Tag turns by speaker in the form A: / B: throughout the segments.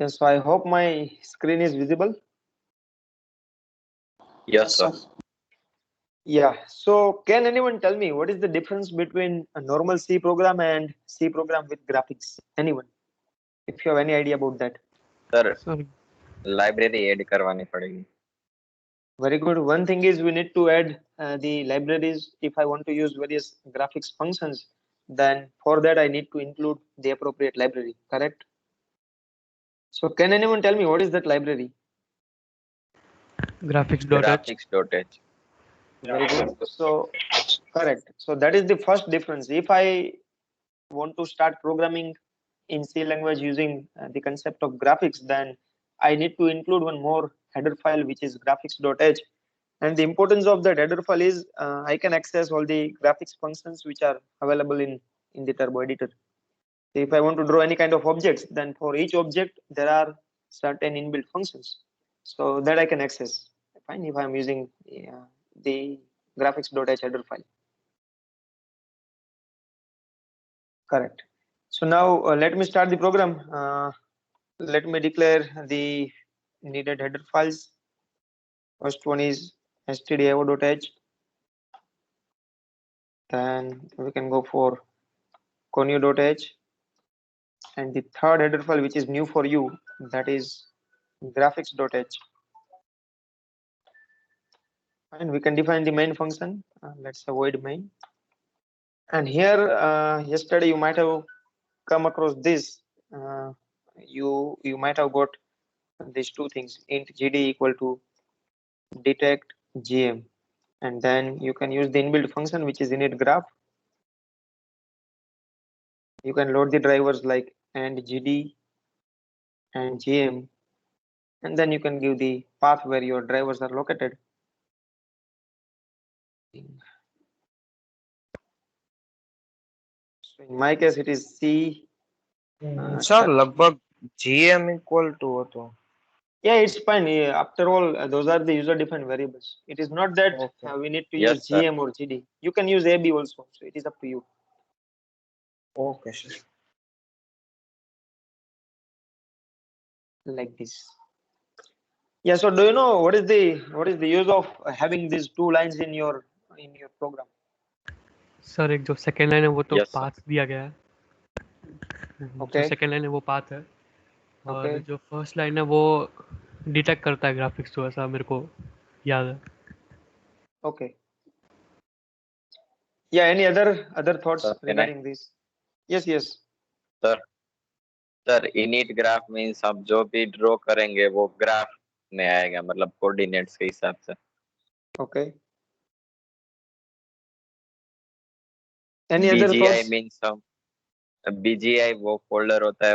A: Yes, so I hope my screen is visible.
B: Yes, sir.
A: Yeah, so can anyone tell me what is the difference between a normal C program and C program with graphics? Anyone? If you have any idea about that.
B: Sir
C: sir
B: library add करवानी पड़ेगी.
A: Very good. One thing is we need to add the libraries. If I want to use various graphics functions, then for that I need to include the appropriate library, correct? So can anyone tell me what is that library?
C: graphics.h.
B: Graphics.h.
A: Very good. So correct. So that is the first difference. If I want to start programming in C language using the concept of graphics, then I need to include one more header file, which is graphics.h. And the importance of that header file is I can access all the graphics functions which are available in the Turbo editor. If I want to draw any kind of objects, then for each object there are certain inbuilt functions, so that I can access. Fine, if I'm using the graphics.h header file. Correct. So now let me start the program. Let me declare the needed header files. First one is stdio.h. Then we can go for conio.h. And the third header file, which is new for you, that is graphics.h. And we can define the main function. Let's avoid main. And here, yesterday you might have come across this. You might have got these two things: int gd equal to detect gm, and then you can use the inbuilt function which is init graph. You can load the drivers like and gd and gm, and then you can give the path where your drivers are located. So in my case, it is C.
D: Sir लगभग GM equal to હતો.
A: Yeah, it's fine. After all, those are the user-defined variables. It is not that
D: Okay.
A: we need to
B: Yes,
A: use
B: sir.
A: GM or GD. You can use AB also. So it is up to you.
D: Okay, sir.
A: Like this. Yeah. So do you know what is the use of having these two lines in your program?
C: Sir एक जो second line है वो तो
B: Yes, sir.
C: Path दिया गया है.
A: Okay.
C: जो second line है वो पाथ है और
A: Okay.
C: जो फर्स्ट लाइन है वो डिटेक्ट करता है ग्राफिक्स, तो ऐसा मेरे को याद है.
A: Okay. Yeah. Any other thoughts
B: Sir, can I?
A: regarding this? Yes. Yes.
B: Sir init graph means आप जो भी ड्रॉ करेंगे वो ग्राफ में आएगा, मतलब कोऑर्डिनेट्स के हिसाब से.
A: Okay. Any other
B: BGI
A: thoughts?
B: Means हम BGI वो फोल्डर होता है,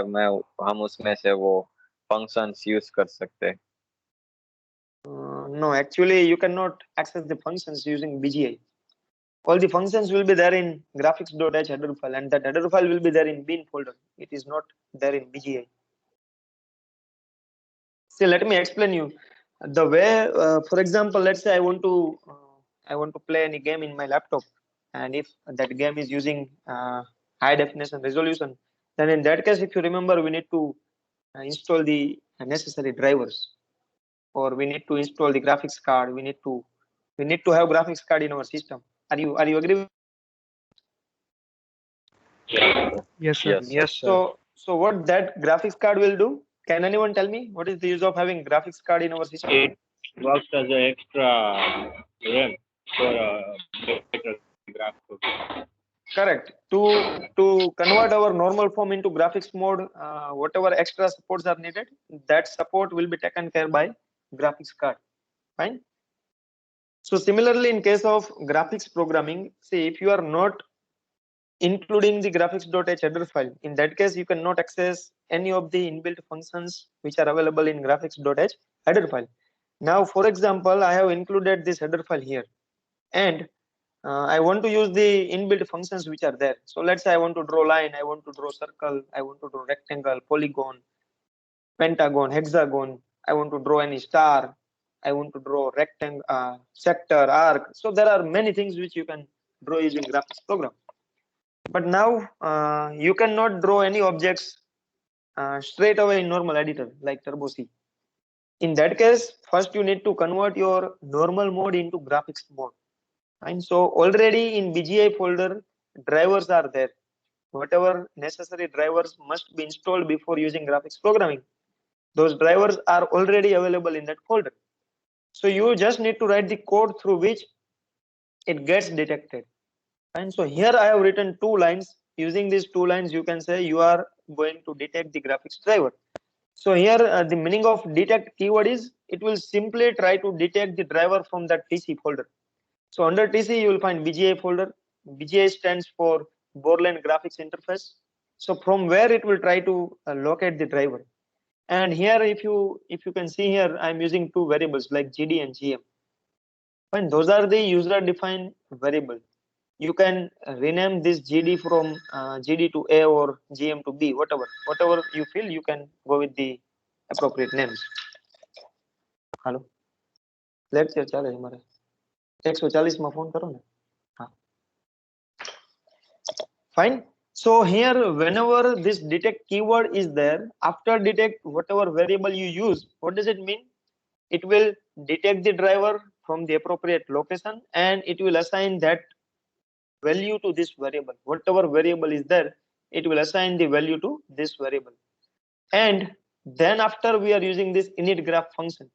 B: हम उसमें से वो फंक्शंस यूज कर सकते हैं.
A: No, actually, you cannot access the functions using BGI. All the functions will be there in graphics.h header file, and that header file will be there in bin folder. It is not there in BGI. See, let me explain you the way. For example, let's say I want to play any game in my laptop, and if that game is using high definition resolution, then in that case, if you remember, we need to install the necessary drivers, or we need to install the graphics card. We need to have graphics card in our system. Are you agree with?
C: Yes, sir.
B: Yes.
D: Yes, sir.
A: So what that graphics card will do? Can anyone tell me what is the use of having graphics card in our system?
E: It works as an extra RAM for better graphics.
A: Correct. To convert our normal form into graphics mode, whatever extra supports are needed, that support will be taken care by graphics card. Fine. So similarly, in case of graphics programming, see, if you are not including the graphics.h header file, in that case, you cannot access any of the inbuilt functions which are available in graphics.h header file. Now, for example, I have included this header file here, and I want to use the inbuilt functions which are there. So let's say I want to draw line, I want to draw circle, I want to draw rectangle, polygon, pentagon, hexagon, I want to draw any star, I want to draw rectangle, sector, arc. So there are many things which you can draw using graphics program. But now you cannot draw any objects straight away in normal editor like Turbo C. In that case, first you need to convert your normal mode into graphics mode. And so already in BGI folder, drivers are there. Whatever necessary drivers must be installed before using graphics programming, those drivers are already available in that folder. So you just need to write the code through which it gets detected. And so here I have written 2 lines. Using these 2 lines, you can say you are going to detect the graphics driver. So here the meaning of detect keyword is it will simply try to detect the driver from that TC folder. So under TC you will find BGI folder. BGI stands for Borland Graphics Interface. So from where it will try to locate the driver. And here if you can see here, I'm using 2 variables like GD and GM. And those are the user defined variable. You can rename this GD from GD to A or GM to B, whatever you feel, you can go with the appropriate names. Hello, lecture ચાલે છે મારે 140 માં phone કરો ને. હા, fine. So here whenever this detect keyword is there, after detect whatever variable you use, what does it mean? It will detect the driver from the appropriate location and it will assign that value to this variable. Whatever variable is there, it will assign the value to this variable. And then after we are using this init graph function.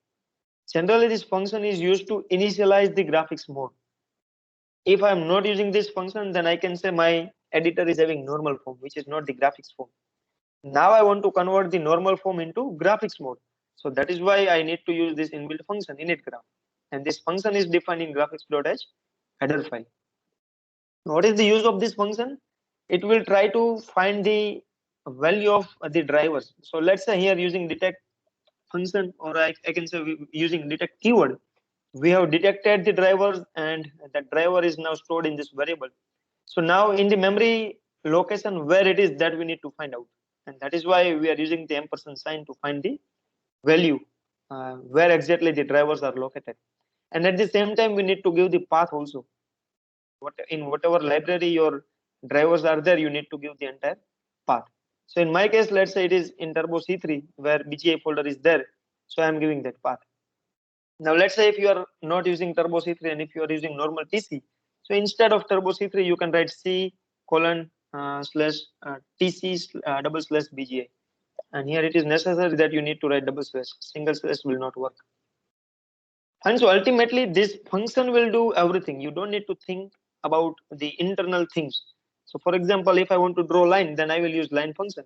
A: Generally this function is used to initialize the graphics mode. If I'm not using this function, then I can say my editor is having normal form, which is not the graphics form. Now I want to convert the normal form into graphics mode. So that is why I need to use this inbuilt function init graph. And this function is defined in graphics.h header file. What is the use of this function? It will try to find the value of the drivers. So let's say here using detect function, or I can say using detect keyword, we have detected the drivers and that driver is now stored in this variable. So now in the memory location where it is, that we need to find out, and that is why we are using the ampersand sign to find the value where exactly the drivers are located. And at the same time we need to give the path also. In whatever library your drivers are there, you need to give the entire path. So in my case, let's say it is in Turbo C3 where BGI folder is there, so I am giving that path. Now let's say if you are not using Turbo C3 and if you are using normal TC, so instead of Turbo C3 you can write C colon slash TC double slash BGI, and here it is necessary that you need to write double slash. Single slash will not work. And so ultimately this function will do everything. You don't need to think about the internal things. So for example, if I want to draw line, then I will use line function.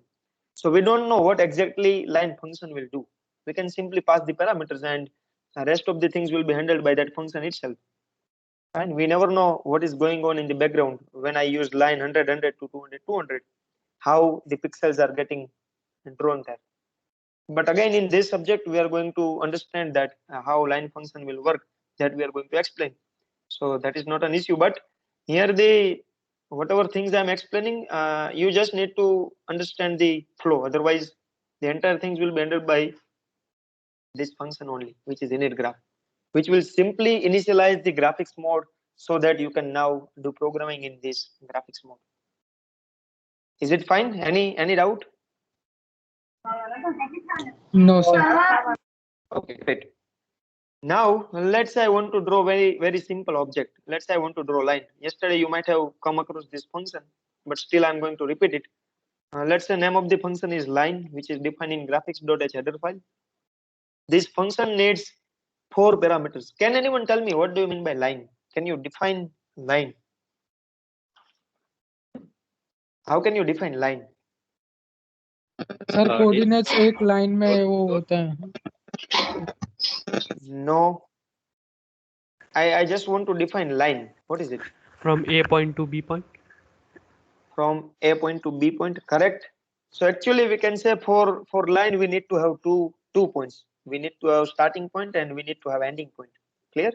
A: So we don't know what exactly line function will do. We can simply pass the parameters and the rest of the things will be handled by that function itself. And we never know what is going on in the background when I use line 100, 100 to 200, 200, how the pixels are getting drawn there. But again, in this subject, we are going to understand that how line function will work, that we are going to explain. So that is not an issue. But here the whatever things I'm explaining, you just need to understand the flow. Otherwise, the entire things will be handled by this function only, which is init graph, which will simply initialize the graphics mode so that you can now do programming in this graphics mode. Is it fine? Any doubt?
F: No, sir.
A: Okay, great. Now let's say I want to draw very simple object. Let's say I want to draw line. Yesterday you might have come across this function, but still I'm going to repeat it. Let's say name of the function is line, which is defined in graphics.h header file. This function needs 4 parameters. Can anyone tell me what do you mean by line? Can you define line? How can you define line?
F: Sir coordinates एक line में वो होता है.
A: No, I just want to define line. What is it?
C: From A point to B point.
A: From A point to B point, correct? So actually we can say for line we need to have two points. We need to have starting point and we need to have ending point. Clear?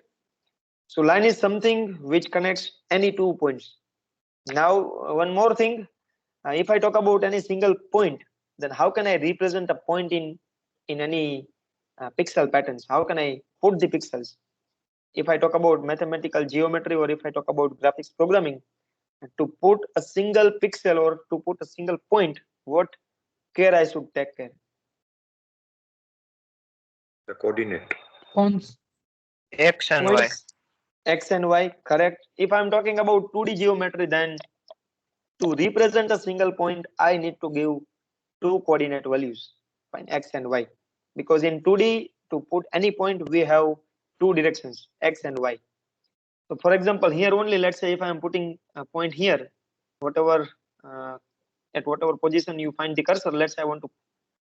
A: So line is something which connects any 2 points. Now one more thing, if I talk about any single point, then how can I represent a point in any pixel patterns? How can I put the pixels? If I talk about mathematical geometry or if I talk about graphics programming, to put a single pixel or to put a single point, what care I should take care?
G: The coordinate.
F: Cons.
D: X and Y.
A: Points X and Y, correct. If I'm talking about 2D geometry, then to represent a single point, I need to give two coordinate values, fine, X and Y. Because in 2D, to put any point, we have two directions, X and Y. So for example, here only, let's say if I am putting a point here, whatever at whatever position you find the cursor, let's say I want to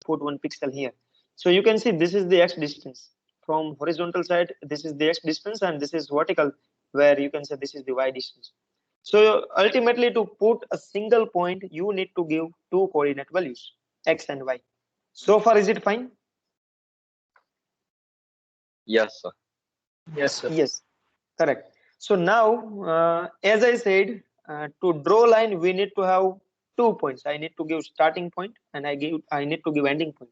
A: put one pixel here. So you can see this is the X distance. From horizontal side, this is the X distance, and this is vertical, where you can say this is the Y distance. So ultimately, to put a single point, you need to give two coordinate values, X and Y. So far, is it fine?
B: Yes, sir.
E: Yes, sir.
A: Yes, correct. So now, as I said, to draw line, we need to have 2 points. I need to give starting point, and I need to give ending point.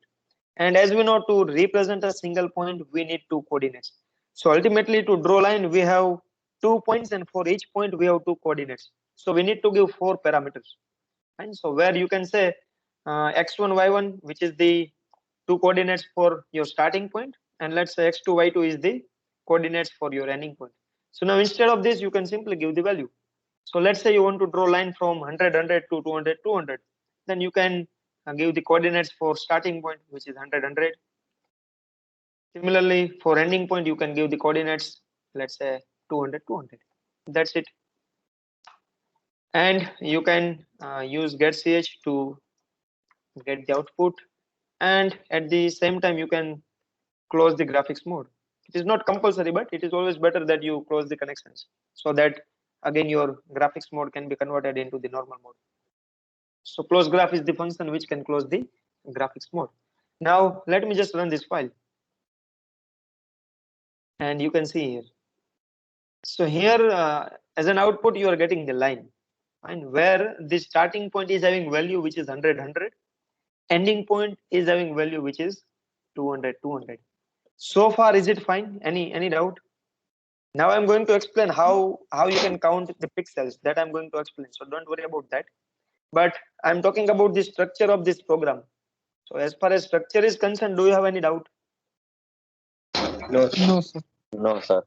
A: And as we know, to represent a single point, we need two coordinates. So ultimately, to draw line, we have 2 points, and for each point, we have two coordinates. So we need to give 4 parameters. And so where you can say x1, y1, which is the two coordinates for your starting point, and let's say x2, y2 is the coordinates for your ending point. So now instead of this, you can simply give the value. So let's say you want to draw line from 100, 100 to 200, 200. Then you can give the coordinates for starting point, which is 100, 100. Similarly, for ending point, you can give the coordinates, let's say 200, 200. That's it. And you can use getch to get the output. And at the same time, you can close the graphics mode. It is not compulsory, but it is always better that you close the connections so that again your graphics mode can be converted into the normal mode. So close graph is the function which can close the graphics mode. Now let me just run this file, and you can see here. So here as an output you are getting the line, and where the starting point is having value which is 100, 100, ending point is having value which is 200, 200. So far, is it fine? Any doubt? Now I'm going to explain how you can count the pixels. That I'm going to explain. So don't worry about that. But I'm talking about the structure of this program. So as far as structure is concerned, do you have any doubt?
E: No,
F: No, sir.
B: No, sir.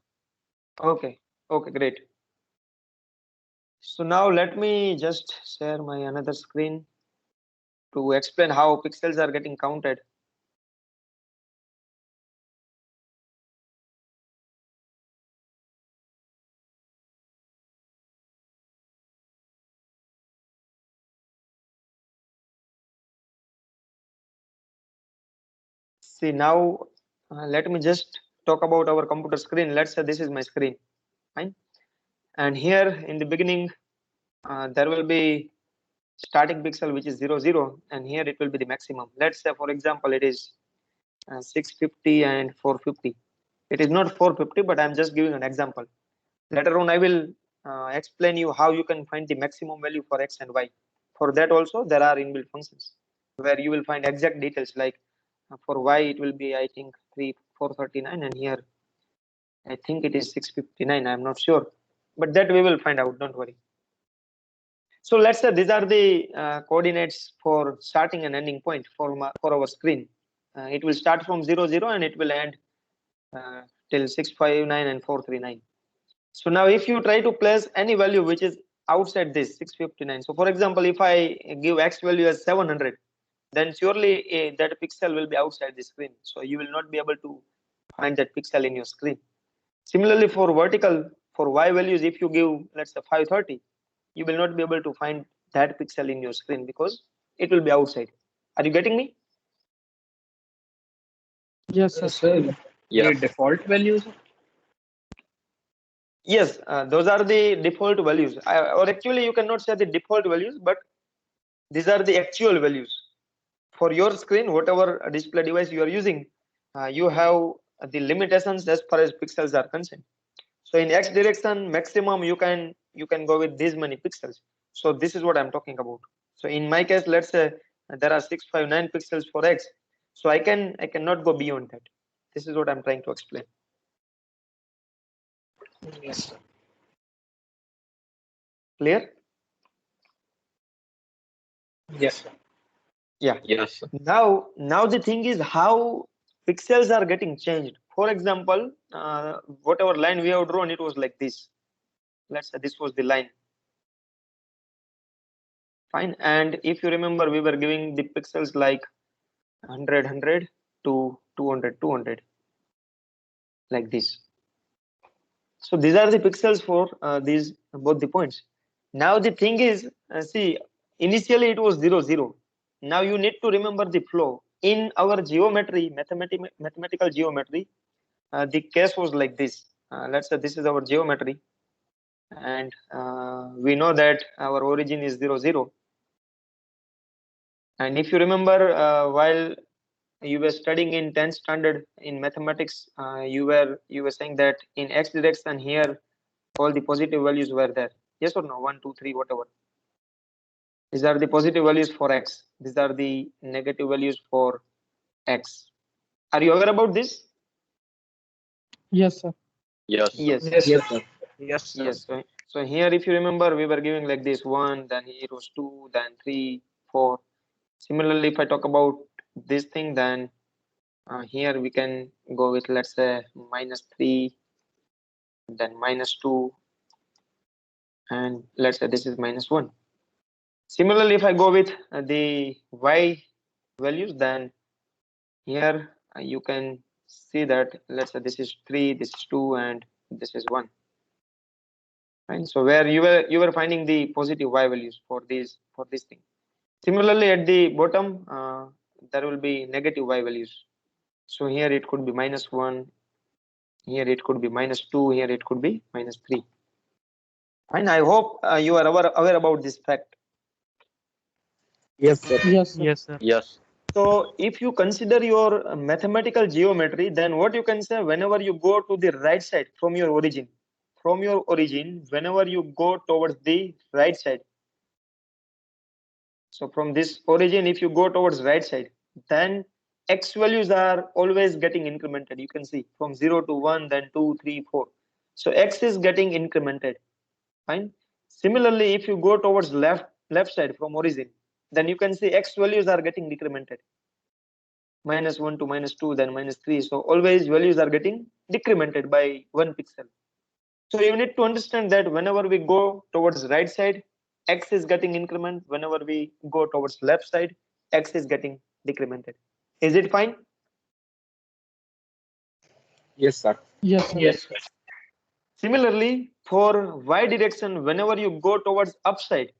A: Okay. Okay, great. So now let me just share my another screen to explain how pixels are getting counted. See now, let me just talk about our computer screen. Let's say this is my screen, fine. And here in the beginning, there will be starting pixel which is 0, 0, and here it will be the maximum. Let's say, for example, it is 650 and 450. It is not 450, but I'm just giving an example. Later on, I will explain you how you can find the maximum value for x and y. For that also, there are inbuilt functions where you will find exact details. Like for y, it will be, I think, 439, and here I think it is 659. I'm not sure, but that we will find out. Don't worry. So let's say these are the coordinates for starting and ending point for our screen. It will start from 0, 0, and it will end till 659 and 439. So now if you try to place any value which is outside this 659, so for example, if I give x value as 700, then surely that pixel will be outside the screen. So you will not be able to find that pixel in your screen. Similarly, for vertical, for y values, if you give, let's say, 530, you will not be able to find that pixel in your screen because it will be outside. Are you getting me?
F: Yes, sir.
E: sir.
B: Yes.
E: The default values.
A: Yes, those are the default values. Or actually, you cannot say the default values, but these are the actual values. For your screen, whatever display device you are using, you have the limitations as far as pixels are concerned. So in x direction, maximum you can go with these many pixels. So this is what I'm talking about. So in my case, let's say there are 659 pixels for x. So I cannot go beyond that. This is what I'm trying to explain.
E: Yes, sir.
A: Clear?
E: Yes, sir.
A: Yeah.
B: Yes.
A: Now the thing is how pixels are getting changed. For example, whatever line we have drawn, it was like this. Let's say this was the line. Fine. And if you remember, we were giving the pixels like 100, 100 to 200, 200, like this. So these are the pixels for these both the points. Now the thing is, see, initially it was 0, 0. Now you need to remember the flow. In our geometry, mathematical geometry, the case was like this. Let's say this is our geometry, and we know that our origin is 0, 0. And if you remember, while you were studying in 10th standard in mathematics, you were saying that in x direction here all the positive values were there. Yes or no? 1, 2, 3, whatever. These are the positive values for x. These are the negative values for x. Are you aware about this?
F: Yes, sir.
B: Yes.
A: Yes.
D: Yes, sir. Yes, sir.
A: Yes. So here, if you remember, we were giving like this 1, then here it was 2, then 3, 4. Similarly, if I talk about this thing, then here we can go with, let's say, -3, then -2, and let's say this is -1. Similarly, if I go with the y values, then here you can see that, let's say this is 3, this is 2, and this is 1. Right? So where you were finding the positive y values for this thing. Similarly, at the bottom, there will be negative y values. So here it could be -1, here it could be -2, here it could be -3. And I hope you are aware about this fact.
D: Yes, sir.
F: Yes, sir.
C: Yes, sir.
B: Yes.
A: So if you consider your mathematical geometry, then what you can say, whenever you go to the right side from your origin, whenever you go towards the right side. So from this origin, if you go towards right side, then x values are always getting incremented. You can see from 0 to 1, then 2, 3, 4. So x is getting incremented. Fine. Similarly, if you go towards left side from origin, then you can see x values are getting decremented. -1 to -2, then -3. So always values are getting decremented by 1 pixel. So you need to understand that whenever we go towards right side, x is getting increment. Whenever we go towards left side, x is getting decremented. Is it fine?
D: Yes, sir.
F: Yes, sir.
D: Yes.
A: Similarly, for y direction, whenever you go towards upside,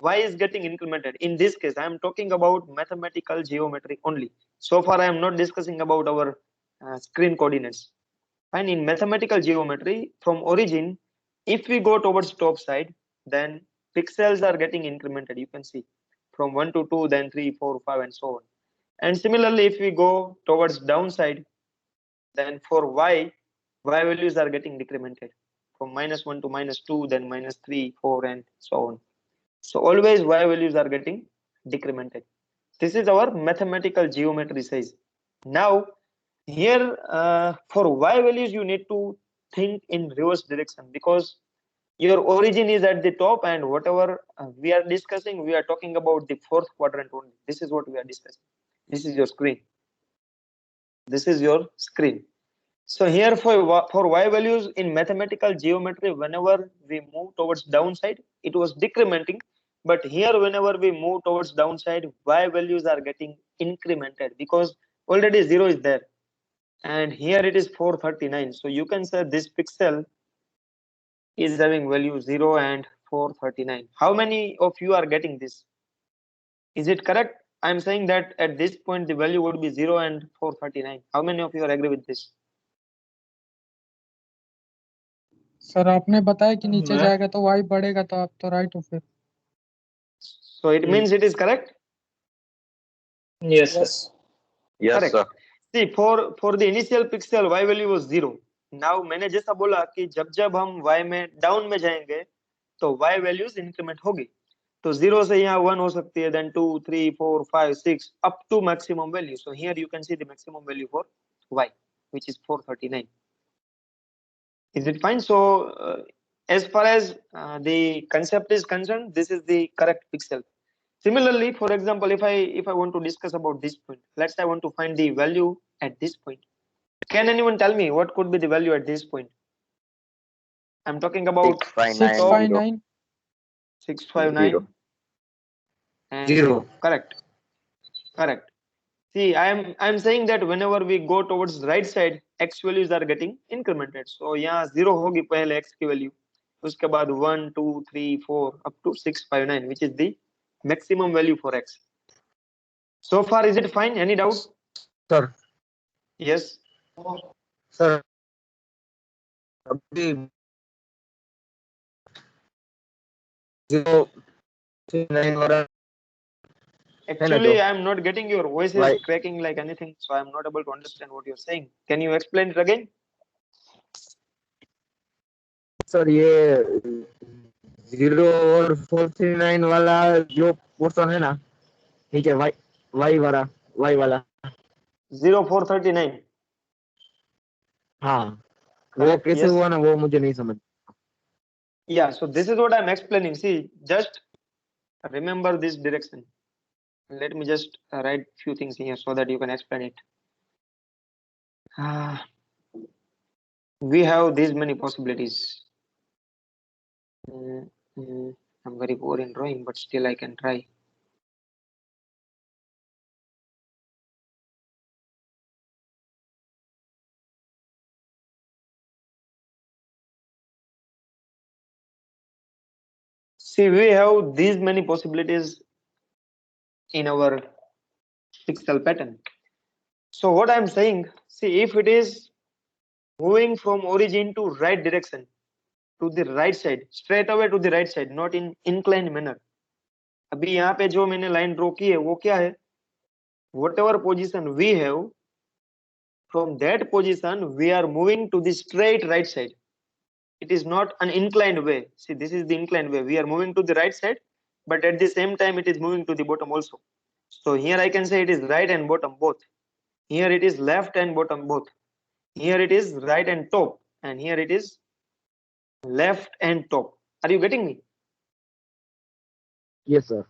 A: y is getting incremented. In this case, I am talking about mathematical geometry only. So far, I am not discussing about our screen coordinates. And in mathematical geometry, from origin, if we go towards top side, then pixels are getting incremented. You can see from 1 to 2, then 3, 4, 5, and so on. And similarly, if we go towards downside, then for y values are getting decremented from -1 to -2, then -3, 4, and so on. So always y values are getting decremented. This is our mathematical geometry size. Now, here for y values, you need to think in reverse direction, because your origin is at the top, and whatever we are discussing, we are talking about the fourth quadrant only. This is what we are discussing. This is your screen. This is your screen. So here for y values in mathematical geometry, whenever we move towards downside, it was decrementing. But here, whenever we move towards downside, y values are getting incremented, because already 0 is there. And here it is 439. So you can say this pixel is having value 0 and 439. How many of you are getting this? Is it correct? I'm saying that at this point the value would be 0 and 439. How many of you are agree with this?
F: Sir आपने बताया कि नीचे जाएगा तो y बढ़ेगा, तो आप तो राइट हो फिर.
A: So it means it is correct?
D: Yes, sir.
B: Yes,
A: Correct.
B: sir.
A: See, for the initial pixel y value was 0. Now मैंने जैसा बोला कि जब हम y में डाउन में जाएंगे तो y values इंक्रीमेंट होगी. तो 0 से यहाँ 1 हो सकती है, then 2, 3, 4, 5, 6 up to maximum value. So here you can see the maximum value for y, which is 439. Is it fine? So as far as the concept is concerned, this is the correct pixel. Similarly, for example, if I want to discuss about this point, let's say I want to find the value at this point. Can anyone tell me what could be the value at this point? I'm talking about
B: 6590.
F: 659.
A: 659 and
D: 0.
A: correct. See, I'm saying that whenever we go towards right side, x values are getting incremented. So यहाँ 0 होगी पहले x की value, उसके बाद 1, 2, 3, 4 up to 659, which is the maximum value for x. So far, is it fine? Any doubt?
D: Sir,
A: Yes.
D: sir, अभी 0.9 वाला
A: Actually, I'm not getting your voice is
D: Why?
A: cracking like anything, so I'm not able to understand what you're saying. Can you explain it again?
D: Sir ये 0 और 439 वाला जो portion है ना, नीचे Y वाला
A: 0439.
D: हाँ, वो
A: Correct,
D: कैसे
A: yes.
D: हुआ ना, वो मुझे नहीं समझ.
A: Yeah, so this is what I'm explaining. See, just remember this direction. Let me just write few things here so that you can explain it. We have these many possibilities. I'm very poor in drawing, but still I can try. See, we have these many possibilities in our pixel pattern. So what I'm saying, see, if it is moving from origin to right direction, to the right side, straight away to the right side, not in inclined manner. अभी यहाँ पे जो मैंने line draw की है वो क्या है? Whatever position we have, from that position we are moving to the straight right side. It is not an inclined way. See, this is the inclined way. We are moving to the right side, but at the same time it is moving to the bottom also. So here I can say it is right and bottom both. Here it is left and bottom both. Here it is right and top, and here it is left and top. Are you getting me?
D: Yes, sir.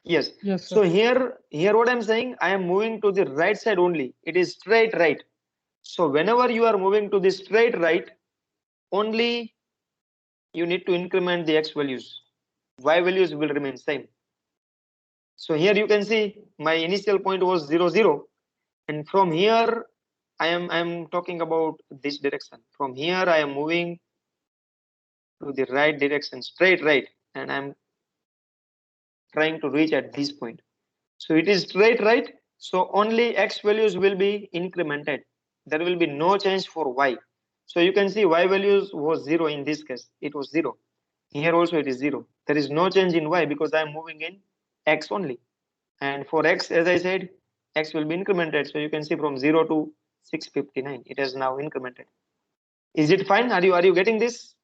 A: Yes.
F: Yes, sir.
A: So here what I'm saying, I am moving to the right side only. It is straight right. So whenever you are moving to the straight right, only you need to increment the x values. Y values will remain same. So here you can see my initial point was 0, 0. And from here, I am talking about this direction. From here, I am moving to the right direction, straight right. And I'm trying to reach at this point. So it is straight right. So only x values will be incremented. There will be no change for y. So you can see y values was 0 in this case. It was 0. Here also it is 0. There is no change in y because I am moving in x only. And for x, as I said, x will be incremented. So you can see from 0 to 659, it has now incremented. Is it fine? Are you getting this?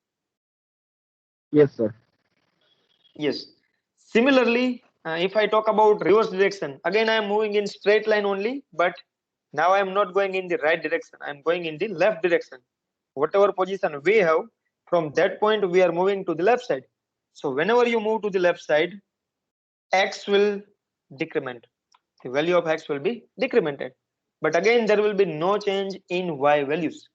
D: Yes, sir.
A: Yes. Similarly, if I talk about reverse direction, again I am moving in straight line only, but now I am not going in the right direction. I am going in the left direction. Whatever position we have, from that point we are moving to the left side. So whenever you move to the left side, x will decrement. The value of x will be decremented. But again, there will be no change in y values.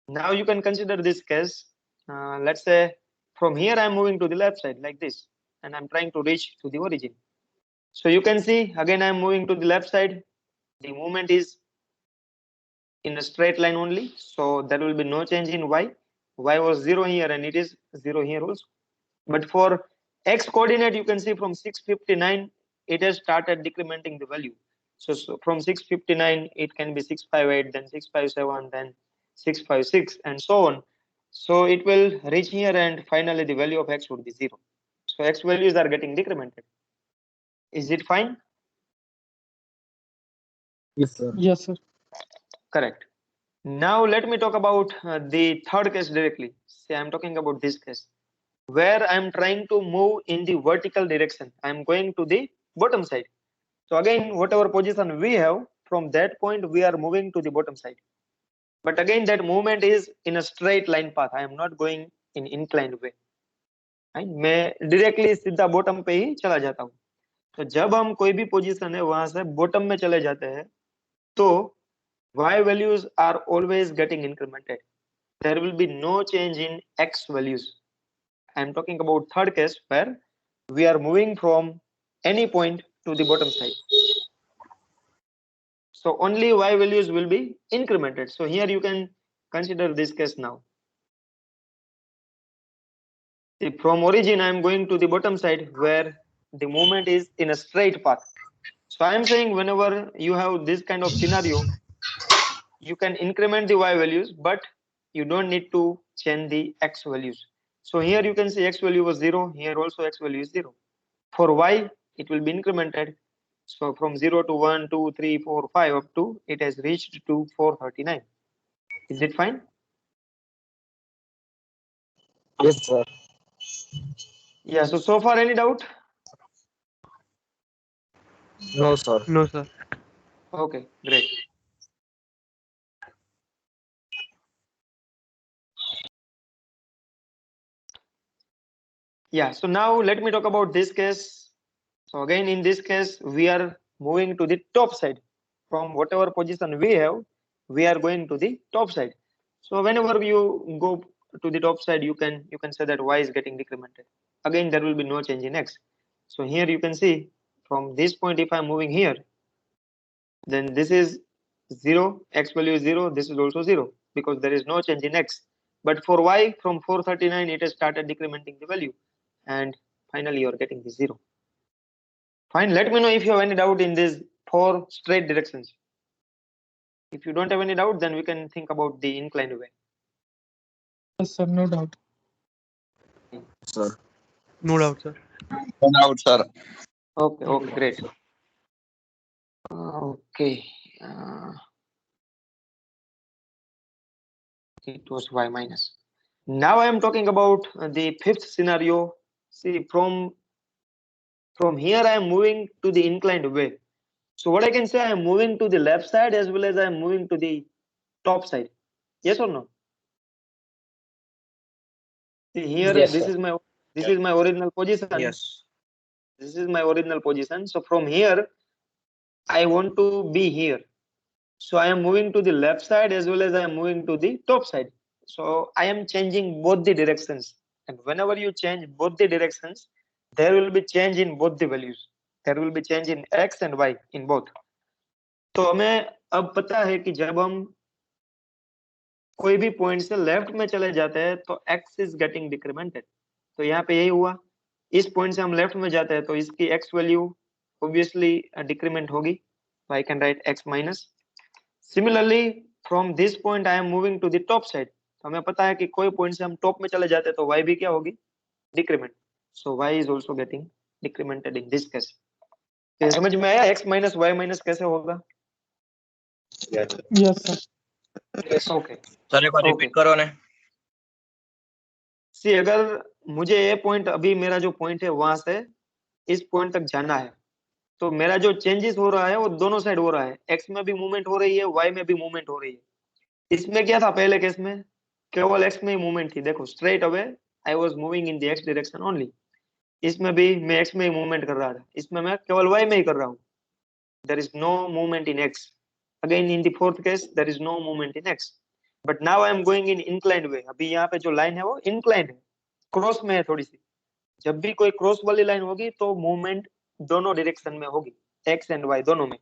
A: Now you can consider this case. Let's say from here I'm moving to the left side like this, and I'm trying to reach to the origin. So you can see again I'm moving to the left side. The movement is in a straight line only, so there will be no change in y. Y was 0 here and it is 0 here also. But for x coordinate, you can see from 659 it has started decrementing the value. So from 659 it can be 658, then 657, then 656, and so on. So it will reach here, and finally the value of x would be 0. So x values are getting decremented. Is it fine?
D: Yes, sir.
F: Yes, sir.
A: Correct. Now let me talk about the third case directly. Say I'm talking about this case where I'm trying to move in the vertical direction. I'm going to the bottom side. So again, whatever position we have, from that point we are moving to the bottom side. But again, that movement is in a straight line path. I am not going in inclined way. मैं directly सीधा bottom पे ही चला जाता हूँ. तो जब हम कोई भी पोजीशन है वहां से बॉटम में चले जाते हैं तो y values are always getting incremented. There will be no change in x values. I am talking about third case where we are moving from any point to the bottom side. So only y values will be incremented. So here you can consider this case now. See, from origin I am going to the bottom side where the movement is in a straight path. So I am saying whenever you have this kind of scenario, you can increment the y values, but you don't need to change the x values. So here you can see x value was 0, here also x value is 0. For y, it will be incremented. So from 0 to 1, 2, 3, 4, 5 up to it has reached to 439. Is it fine?
D: Yes, sir.
A: Yeah, so far any doubt?
D: No, sir.
C: No, sir.
A: Okay, great. Yeah, so now let me talk about this case. So again, in this case, we are moving to the top side. From whatever position we have, we are going to the top side. So whenever you go to the top side, you can say that y is getting decremented. Again, there will be no change in x. So here you can see from this point, if I'm moving here, then this is 0, x value is 0, this is also 0 because there is no change in x. But for y, from 439, it has started decrementing the value, and finally you are getting the 0. Fine, let me know if you have any doubt in these 4 straight directions. If you don't have any doubt, then we can think about the inclined way.
F: Yes, sir, no doubt.
D: Sir.
C: No doubt, sir.
G: No doubt, sir.
A: Okay, great. Okay. It was y minus. Now I am talking about the fifth scenario. See, from here I am moving to the inclined way. So what I can say, I am moving to the left side as well as I am moving to the top side. Yes or no? See here,
D: Yes,
A: this
D: sir.
A: is my original position.
D: Yes.
A: This is my original position. So from here, I want to be here. So I am moving to the left side as well as I am moving to the top side. So I am changing both the directions. And whenever you change both the directions, there will be change in both the values. There will be change in x and y in both. तो हमें अब पता है कि जब हम कोई भी पॉइंट से लेफ्ट में चले जाते हैं तो x इज गेटिंग डिक्रीमेंटेड. तो यहाँ पे यही हुआ. इस पॉइंट से हम लेफ्ट में जाते हैं तो इसकी x वैल्यू ऑब्वियसली डिक्रीमेंट होगी. So I can write x minus. Similarly, from this point I am moving to the top side. तो हमें पता है कि कोई पॉइंट से हम टॉप में चले जाते हैं तो y भी क्या होगी? Decrement. So y is also getting decremented in this case. तो समझ में आया x minus y minus कैसे होगा?
F: Yes, sir.
A: Okay.
D: सर एक बार रिपीट करो ने.
A: सी अगर मुझे ये पॉइंट, अभी मेरा जो पॉइंट है वहां से इस पॉइंट तक जाना है, तो मेरा जो चेंजेस हो रहा है वो दोनों साइड हो रहा है. एक्स में भी मूवमेंट हो रही है, वाई में भी मूवमेंट हो रही है. इसमें क्या था? पहले केस में केवल एक्स में ही मूवमेंट थी. देखो, straight away I was moving in the x direction only. इसमें भी मैं एक्स में ही मूवमेंट कर रहा था. इसमें मैं केवल वाई में ही कर रहा हूँ. There is no movement in X. Again in the fourth case there is no movement in X. But now I am going in inclined way. अभी यहाँ पे जो लाइन है वो इंक्लाइंड है, क्रॉस में है थोड़ी सी. जब भी कोई क्रॉस वाली लाइन होगी तो मूवमेंट दोनों डायरेक्शन में होगी, एक्स एंड वाई दोनों में.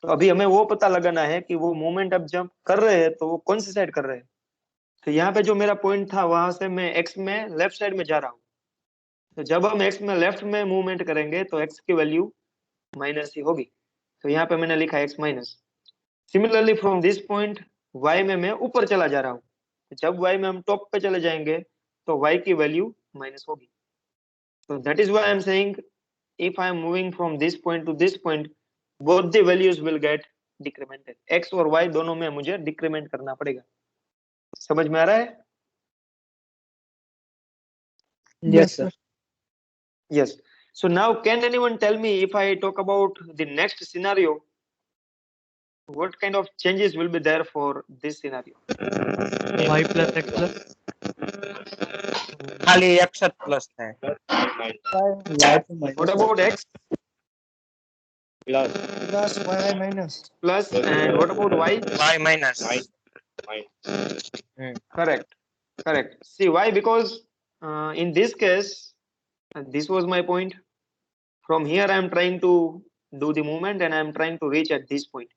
A: तो अभी हमें वो पता लगाना है कि वो मूवमेंट अब जब कर रहे हैं तो वो कौन सी साइड कर रहे हैं. तो यहाँ पे जो मेरा पॉइंट था वहां से मैं एक्स में लेफ्ट साइड में जा रहा हूँ. तो जब हम एक्स में लेफ्ट में मूवमेंट करेंगे तो एक्स की वैल्यू माइनस ही होगी. तो यहाँ पे मैंने लिखा X minus. Similarly from this point Y में मैं ऊपर चला जा रहा हूँ. जब वाई में हम टॉप पे चले जाएंगे तो वाई की वैल्यू माइनस होगी. So that is why I am saying if I am moving from this point to this point, both the values will get decremented. X और Y दोनों में मुझे decrement करना पड़ेगा. समझ में आ रहा है?
F: Yes, sir.
A: Yes. So now can anyone tell me, if I talk about the next scenario, what kind of changes will be there for this scenario?
C: Y plus x plus.
D: खाली x plus है.
A: What about X?
E: Plus.
D: Plus y minus
A: plus, and what about y?
D: y minus
E: Minus.
A: Correct, correct. See why? Because in this case, this was my point. From here I am trying to do the movement and I am trying to reach at this point.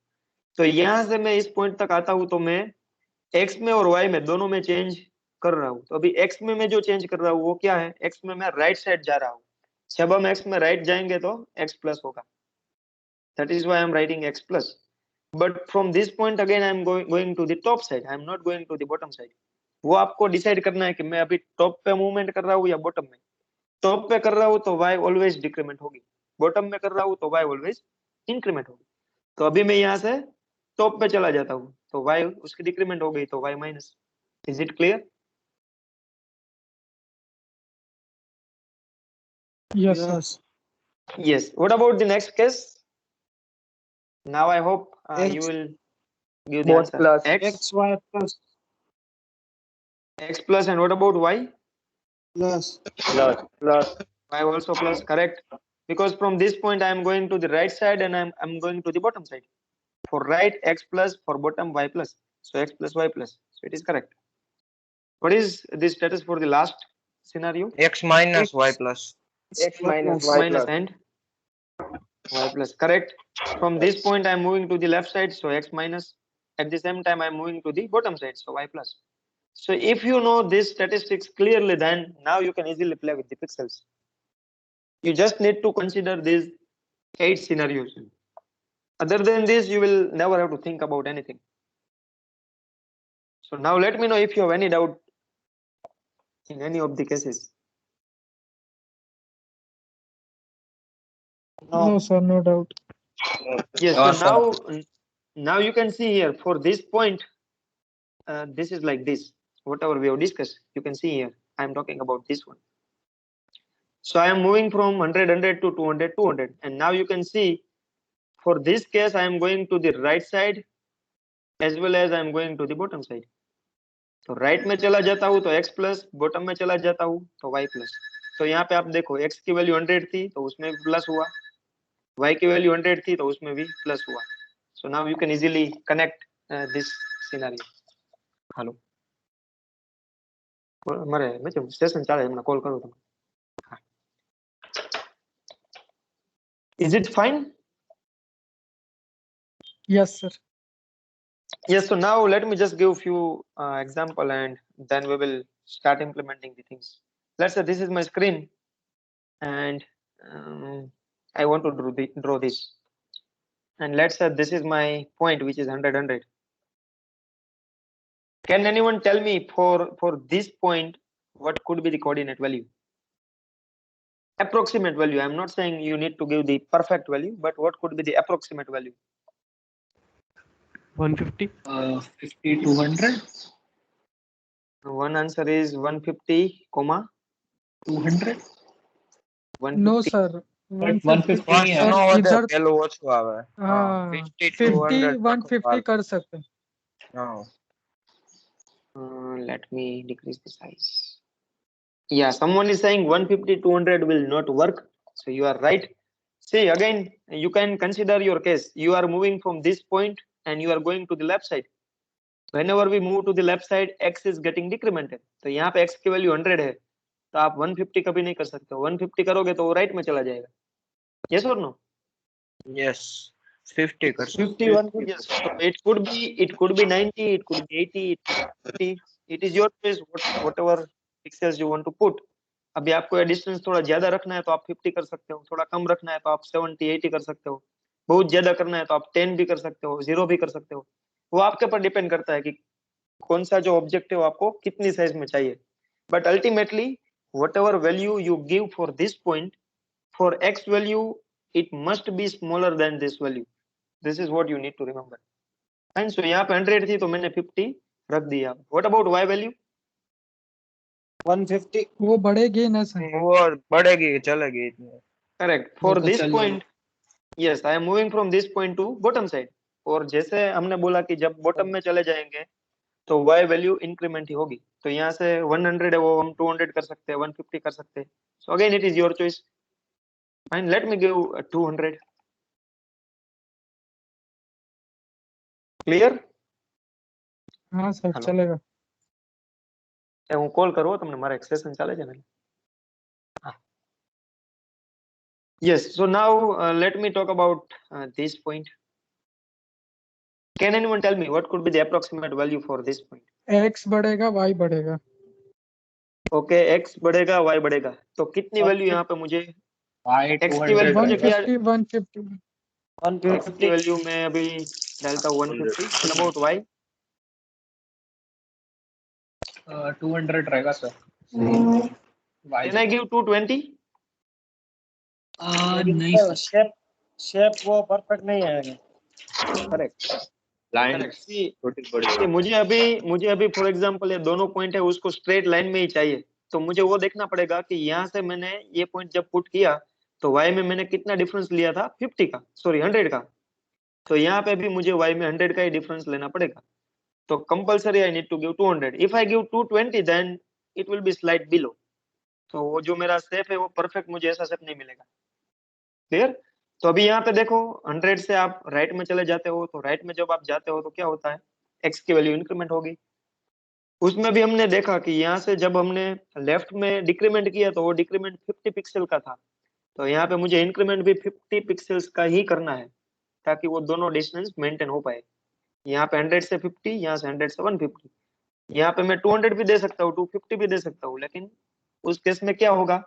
A: तो यहाँ से मैं इस point तक आता हूँ तो मैं x में और y में दोनों में चेंज कर रहा हूँ। तो अभी x में मैं जो चेंज कर रहा हूँ वो क्या है? x में मैं राइट साइड जा रहा हूँ। जब हम x में राइट जाएंगे तो x प्लस होगा। That is why I am writing x plus. But from this point again I am going to the top side. I am not going to the bottom side. वो आपको decide करना है कि मैं अभी top पे movement कर रहा हूँ या बॉटम में। टॉप पे कर रहा हूँ तो y ऑलवेज डिक्रीमेंट होगी, बॉटम में कर रहा हूँ तो y ऑलवेज इंक्रीमेंट होगी। तो अभी मैं यहाँ से टॉप पे चला जाता हूँ तो y उसकी डिक्रीमेंट हो गई तो y minus. Is it clear?
F: Yes, sir.
A: Yes. What about the next case? Now I hope you
D: X.
A: will give the
D: Both
A: answer.
D: plus.
A: X
F: Y plus
A: plus, and what about y?
F: plus.
E: Plus.
A: Y also plus, correct. Because from this point I am going to the right side and I'm going to the bottom side. For right x plus, for bottom y plus. So x plus y plus. So it is correct. What is the status for the last scenario?
D: x minus y plus
F: X minus
A: Minus and y plus, correct. From this point I am moving to the left side, so x minus. At the same time I am moving to the bottom side, so y plus. So if you know these statistics clearly, then now you can easily play with the pixels. You just need to consider these 8 scenarios. Other than this, you will never have to think about anything. So now let me know if you have any doubt in any of the cases.
F: No, sir, no doubt.
A: Yes,
D: No,
A: so now you can see here for this point, this is like this. Whatever we have discussed, you can see here. I am talking about this one. So I am moving from 100, 100 to 200, 200. And now you can see for this case, I am going to the right side as well as I am going to the bottom side. तो right में चला जाता हूँ तो x plus, bottom में चला जाता हूँ तो y प्लस। तो यहाँ पे आप देखो x की वैल्यू 100 थी तो उसमें भी प्लस हुआ, y की वैल्यू 100 थी तो उसमें भी प्लस हुआ। So now you can easily connect this scenario. Hello, મારે મેચમ સેશન ચાલે એમને કોલ કરું તમે. Is it fine?
F: Yes, sir.
A: Yes, so now let me just give a few example and then we will start implementing the things. Let's say this is my screen and I want to draw this. And let's say this is my point which is 100, 100. Can anyone tell me for this point what could be the coordinate value? Approximate value. I'm not saying you need to give the perfect value, but what could be the approximate value?
C: 150.
F: 50 to 100.
A: One answer is 150, comma
F: 200.
A: 150.
F: No, sir. 150.
D: પણ
F: Sir,
D: એનો વધે
F: इधर
D: પેલું ઓછું આવે
F: हाँ
D: 50
F: 50
D: 200
F: 150 कर सकते हैं.
D: હા
A: Let me decrease the size. Yeah, someone is saying 150, 200 will not work. So you are right. See, again, you can consider your case. You are moving from this point and you are going to the left side. Whenever we move to the left side, x is getting decremented. तो यहाँ पे x की value 100 है तो आप 150 कभी नहीं कर सकते. 150 करोगे तो वो राइट में चला जाएगा. Yes or no?
D: યસ 50 કરશે
A: 50, 150. Yes. So it could be 90, it could be 80, it could be 50. It is your choice. Whatever pixels you want to put. अभी आपको डिस्टेंस थोड़ा ज्यादा रखना है तो आप 50 कर सकते हो, थोड़ा कम रखना है तो आप 70, 80 कर सकते हो, बहुत ज्यादा करना है तो आप 10 भी कर सकते हो, 0 भी कर सकते हो. वो आपके ऊपर डिपेंड करता है कि कौन सा जो ऑब्जेक्टिव आपको कितनी साइज में चाहिए. But ultimately whatever value you give for this point, for x value it must be smaller than this value. This is what you need to remember. And so यहाँ पे 100 थी तो मैंने 50 रख दिया. What about y value?
D: 150
F: वो बढ़ेगी ना सर.
D: वो बढ़ेगी चलेगी इतनी
A: Correct. For this point, yes, I am moving from this point to bottom side. और जैसे हमने बोला कि जब बॉटम में चले जाएंगे तो y वैल्यू इंक्रीमेंट ही होगी. तो यहाँ से 100 है वो हम 200 कर सकते हैं, 150 कर सकते हैं. So again it is your choice. Fine, let me give 200. Clear?
F: हाँ सर
A: हेलो
F: चलेगा।
A: હું કોલ કરું તમને, મારા એક સેશન ચાલે છે ને. Yes, so now let me talk about this point. Can anyone tell me what could be the approximate value for this point?
F: x बढ़ेगा y बढ़ेगा।
A: Okay, x बढ़ेगा y बढ़ेगा, तो कितनी वैल्यू यहाँ पे मुझे
E: y
A: x की वैल्यू मुझे क्या
F: 150
A: x की वैल्यू मैं अभी डालता हूँ 150 and about y
E: 200 रहेगा सर।
A: can I give 220?
E: नहीं सर, शेप वो परफेक्ट नहीं आएगा।
A: Correct
B: line
A: correct. सी
B: छोटी बड़ी
A: मुझे अभी फॉर एग्जांपल ये दोनों पॉइंट है उसको स्ट्रेट लाइन में ही चाहिए, तो मुझे वो देखना पड़ेगा कि यहाँ से मैंने ये पॉइंट जब पुट किया तो y में मैंने कितना डिफरेंस लिया था 50 का, सॉरी 100 का, तो यहाँ पे भी मुझे y में 100 का ही डिफरेंस लेना पड़ेगा। तो compulsory I need to give 200। If I give 220 then it will be slide below, तो वो जो मेरा शेप है वो परफेक्ट मुझे ऐसा शेप नहीं मिलेगा। क्लियर? तो अभी यहाँ पे देखो 100 से आप राइट में चले जाते हो, तो राइट में जब आप जाते हो तो क्या होता है, x की वैल्यू इंक्रीमेंट होगी। उसमें भी हमने देखा कि यहाँ से जब हमने लेफ्ट में डिक्रीमेंट किया तो वो डिक्रीमेंट 50 पिक्सल का था, तो यहाँ पे मुझे इंक्रीमेंट भी 50 पिक्सल्स का ही करना है ताकि वो दोनों डिस्टेंस मेंटेन हो पाए। यहाँ पे 100 से 50, यहाँ से 100 से 150, यहाँ पे मैं 200 भी दे सकता हूँ, 250 भी दे सकता हूँ, लेकिन उस केस में क्या होगा,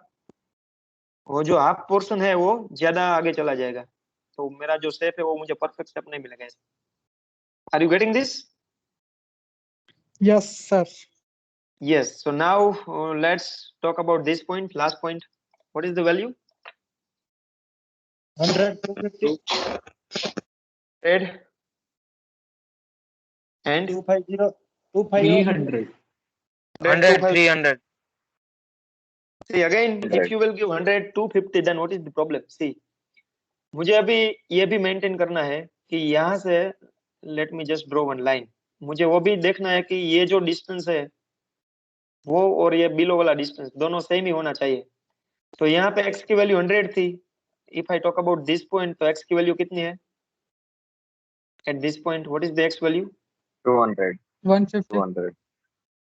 A: वो जो हाफ पोर्शन है वो ज्यादा आगे चला जाएगा, तो मेरा जो शेप है वो मुझे परफेक्ट शेप नहीं मिलेगा। Are you getting this?
F: Yes sir.
A: Yes, so now let's talk about this point, last point. What is the value?
E: 100 250
A: Red and
E: 250 250
A: red
D: 100
A: 250.
D: 300
A: See again, if
B: 100
A: you will give 100 250, then what is the problem? See, मुझे अभी ये भी maintain करना है कि यहाँ से let me just draw one line. मुझे वो भी देखना है कि ये जो डिस्टेंस है वो और ये बिलो वाला डिस्टेंस दोनों सेम ही होना चाहिए। तो यहाँ पे x की वैल्यू 100 थी। If I talk about this point, तो x की वैल्यू कितनी है at this point? What is the x value?
B: 200
F: 150
B: 200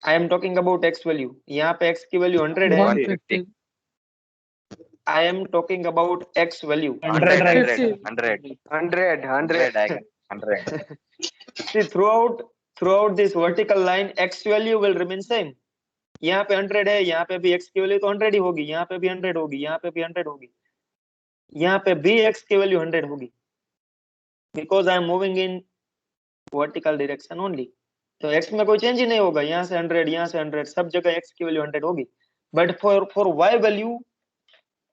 A: I am talking about x value. यहाँ पे x की वैल्यू 100 है।
F: 150
A: I am talking about x value
B: 100
F: 50
B: 100
A: 100
B: आएगा 100
A: See, throughout this vertical line x value will remain same. यहाँ पे 100 है, यहाँ पे भी x की वैल्यू तो 100 ही होगी, यहाँ पे भी 100 होगी, यहाँ पे भी 100 होगी, यहाँ पे भी x की वैल्यू 100 होगी, because I am moving in vertical direction only. तो x में कोई चेंज ही नहीं होगा, यहाँ से 100, यहाँ से 100, सब जगह x की वैल्यू 100 होगी। बट फॉर y वैल्यू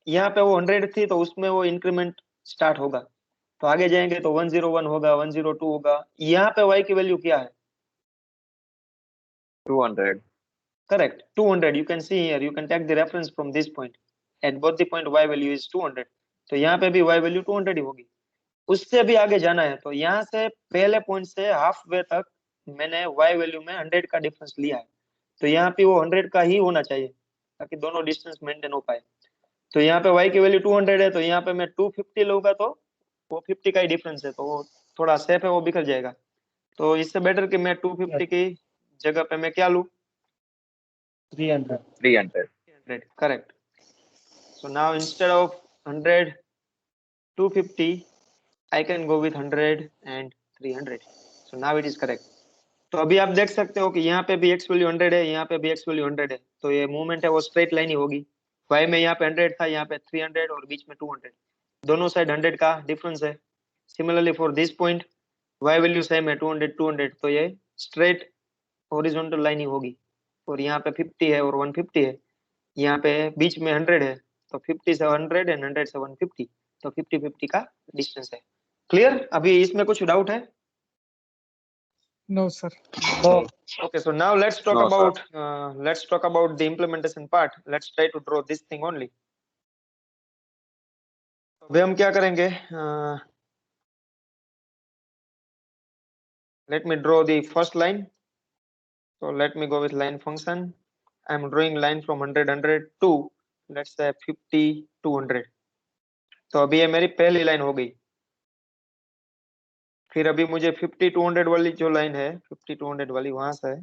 A: यहाँ पे वो 100 थी, तो उसमें वो इंक्रीमेंट स्टार्ट होगा, तो आगे जाएंगे तो 101 होगा, 102 होगा। यहाँ पे y की वैल्यू क्या है?
B: 200
A: Correct, 200. You can see here, you can take the reference from this point. At both the point y value is 200. तो यहाँ पे भी y value 200 ही होगी। उससे भी आगे जाना है तो यहाँ से पहले पॉइंट से हाफ वे तक मैंने y वैल्यू में 100 का डिफरेंस लिया है, तो यहाँ पे वो 100 का ही होना चाहिए ताकि दोनों डिस्टेंस मेंटेन हो पाए। तो यहाँ पे y की वैल्यू 200 है, तो यहाँ पे मैं 250 लूंगा तो वो 50 का ही डिफरेंस है, तो वो थोड़ा सेफ है, वो बिखर जाएगा। तो इससे बेटर कि मैं 250 की जगह पे मैं क्या लूं?
E: 300
B: 300
A: Correct. So now instead of 100 250 I can go with 100 and 300. So now it is correct. तो अभी आप देख सकते हो कि यहाँ पे भी x वैल्यू 100 है, यहाँ पे भी x वैल्यू 100 है, तो ये मूवमेंट है वो स्ट्रेट लाइन ही होगी। y में यहाँ पे 100 था, यहाँ पे 300 और बीच में 200, दोनों साइड 100 का डिफरेंस है। Similarly for this point y value same है 200 200, तो ये स्ट्रेट हॉरिजॉन्टल लाइन ही होगी। और यहाँ पे 50 है और 150 है, यहाँ पे बीच में 100 है, तो 50 से 100 एंड 100 से 150, तो 50-50 का डिस्टेंस है। क्लियर? अभी इसमें कुछ डाउट है?
F: No sir.
A: Okay, so now let's talk
B: No, sir.
A: about the implementation part. Let's try to draw this thing only. अभी हम क्या करेंगे? Let me draw the first line. So let me go with line function. I'm drawing line from 100 to let's say 50 200. तो अभी ये मेरी पहली line हो गई। फिर अभी मुझे 50 200 वाली जो लाइन है, 50 200 वाली वहां से है,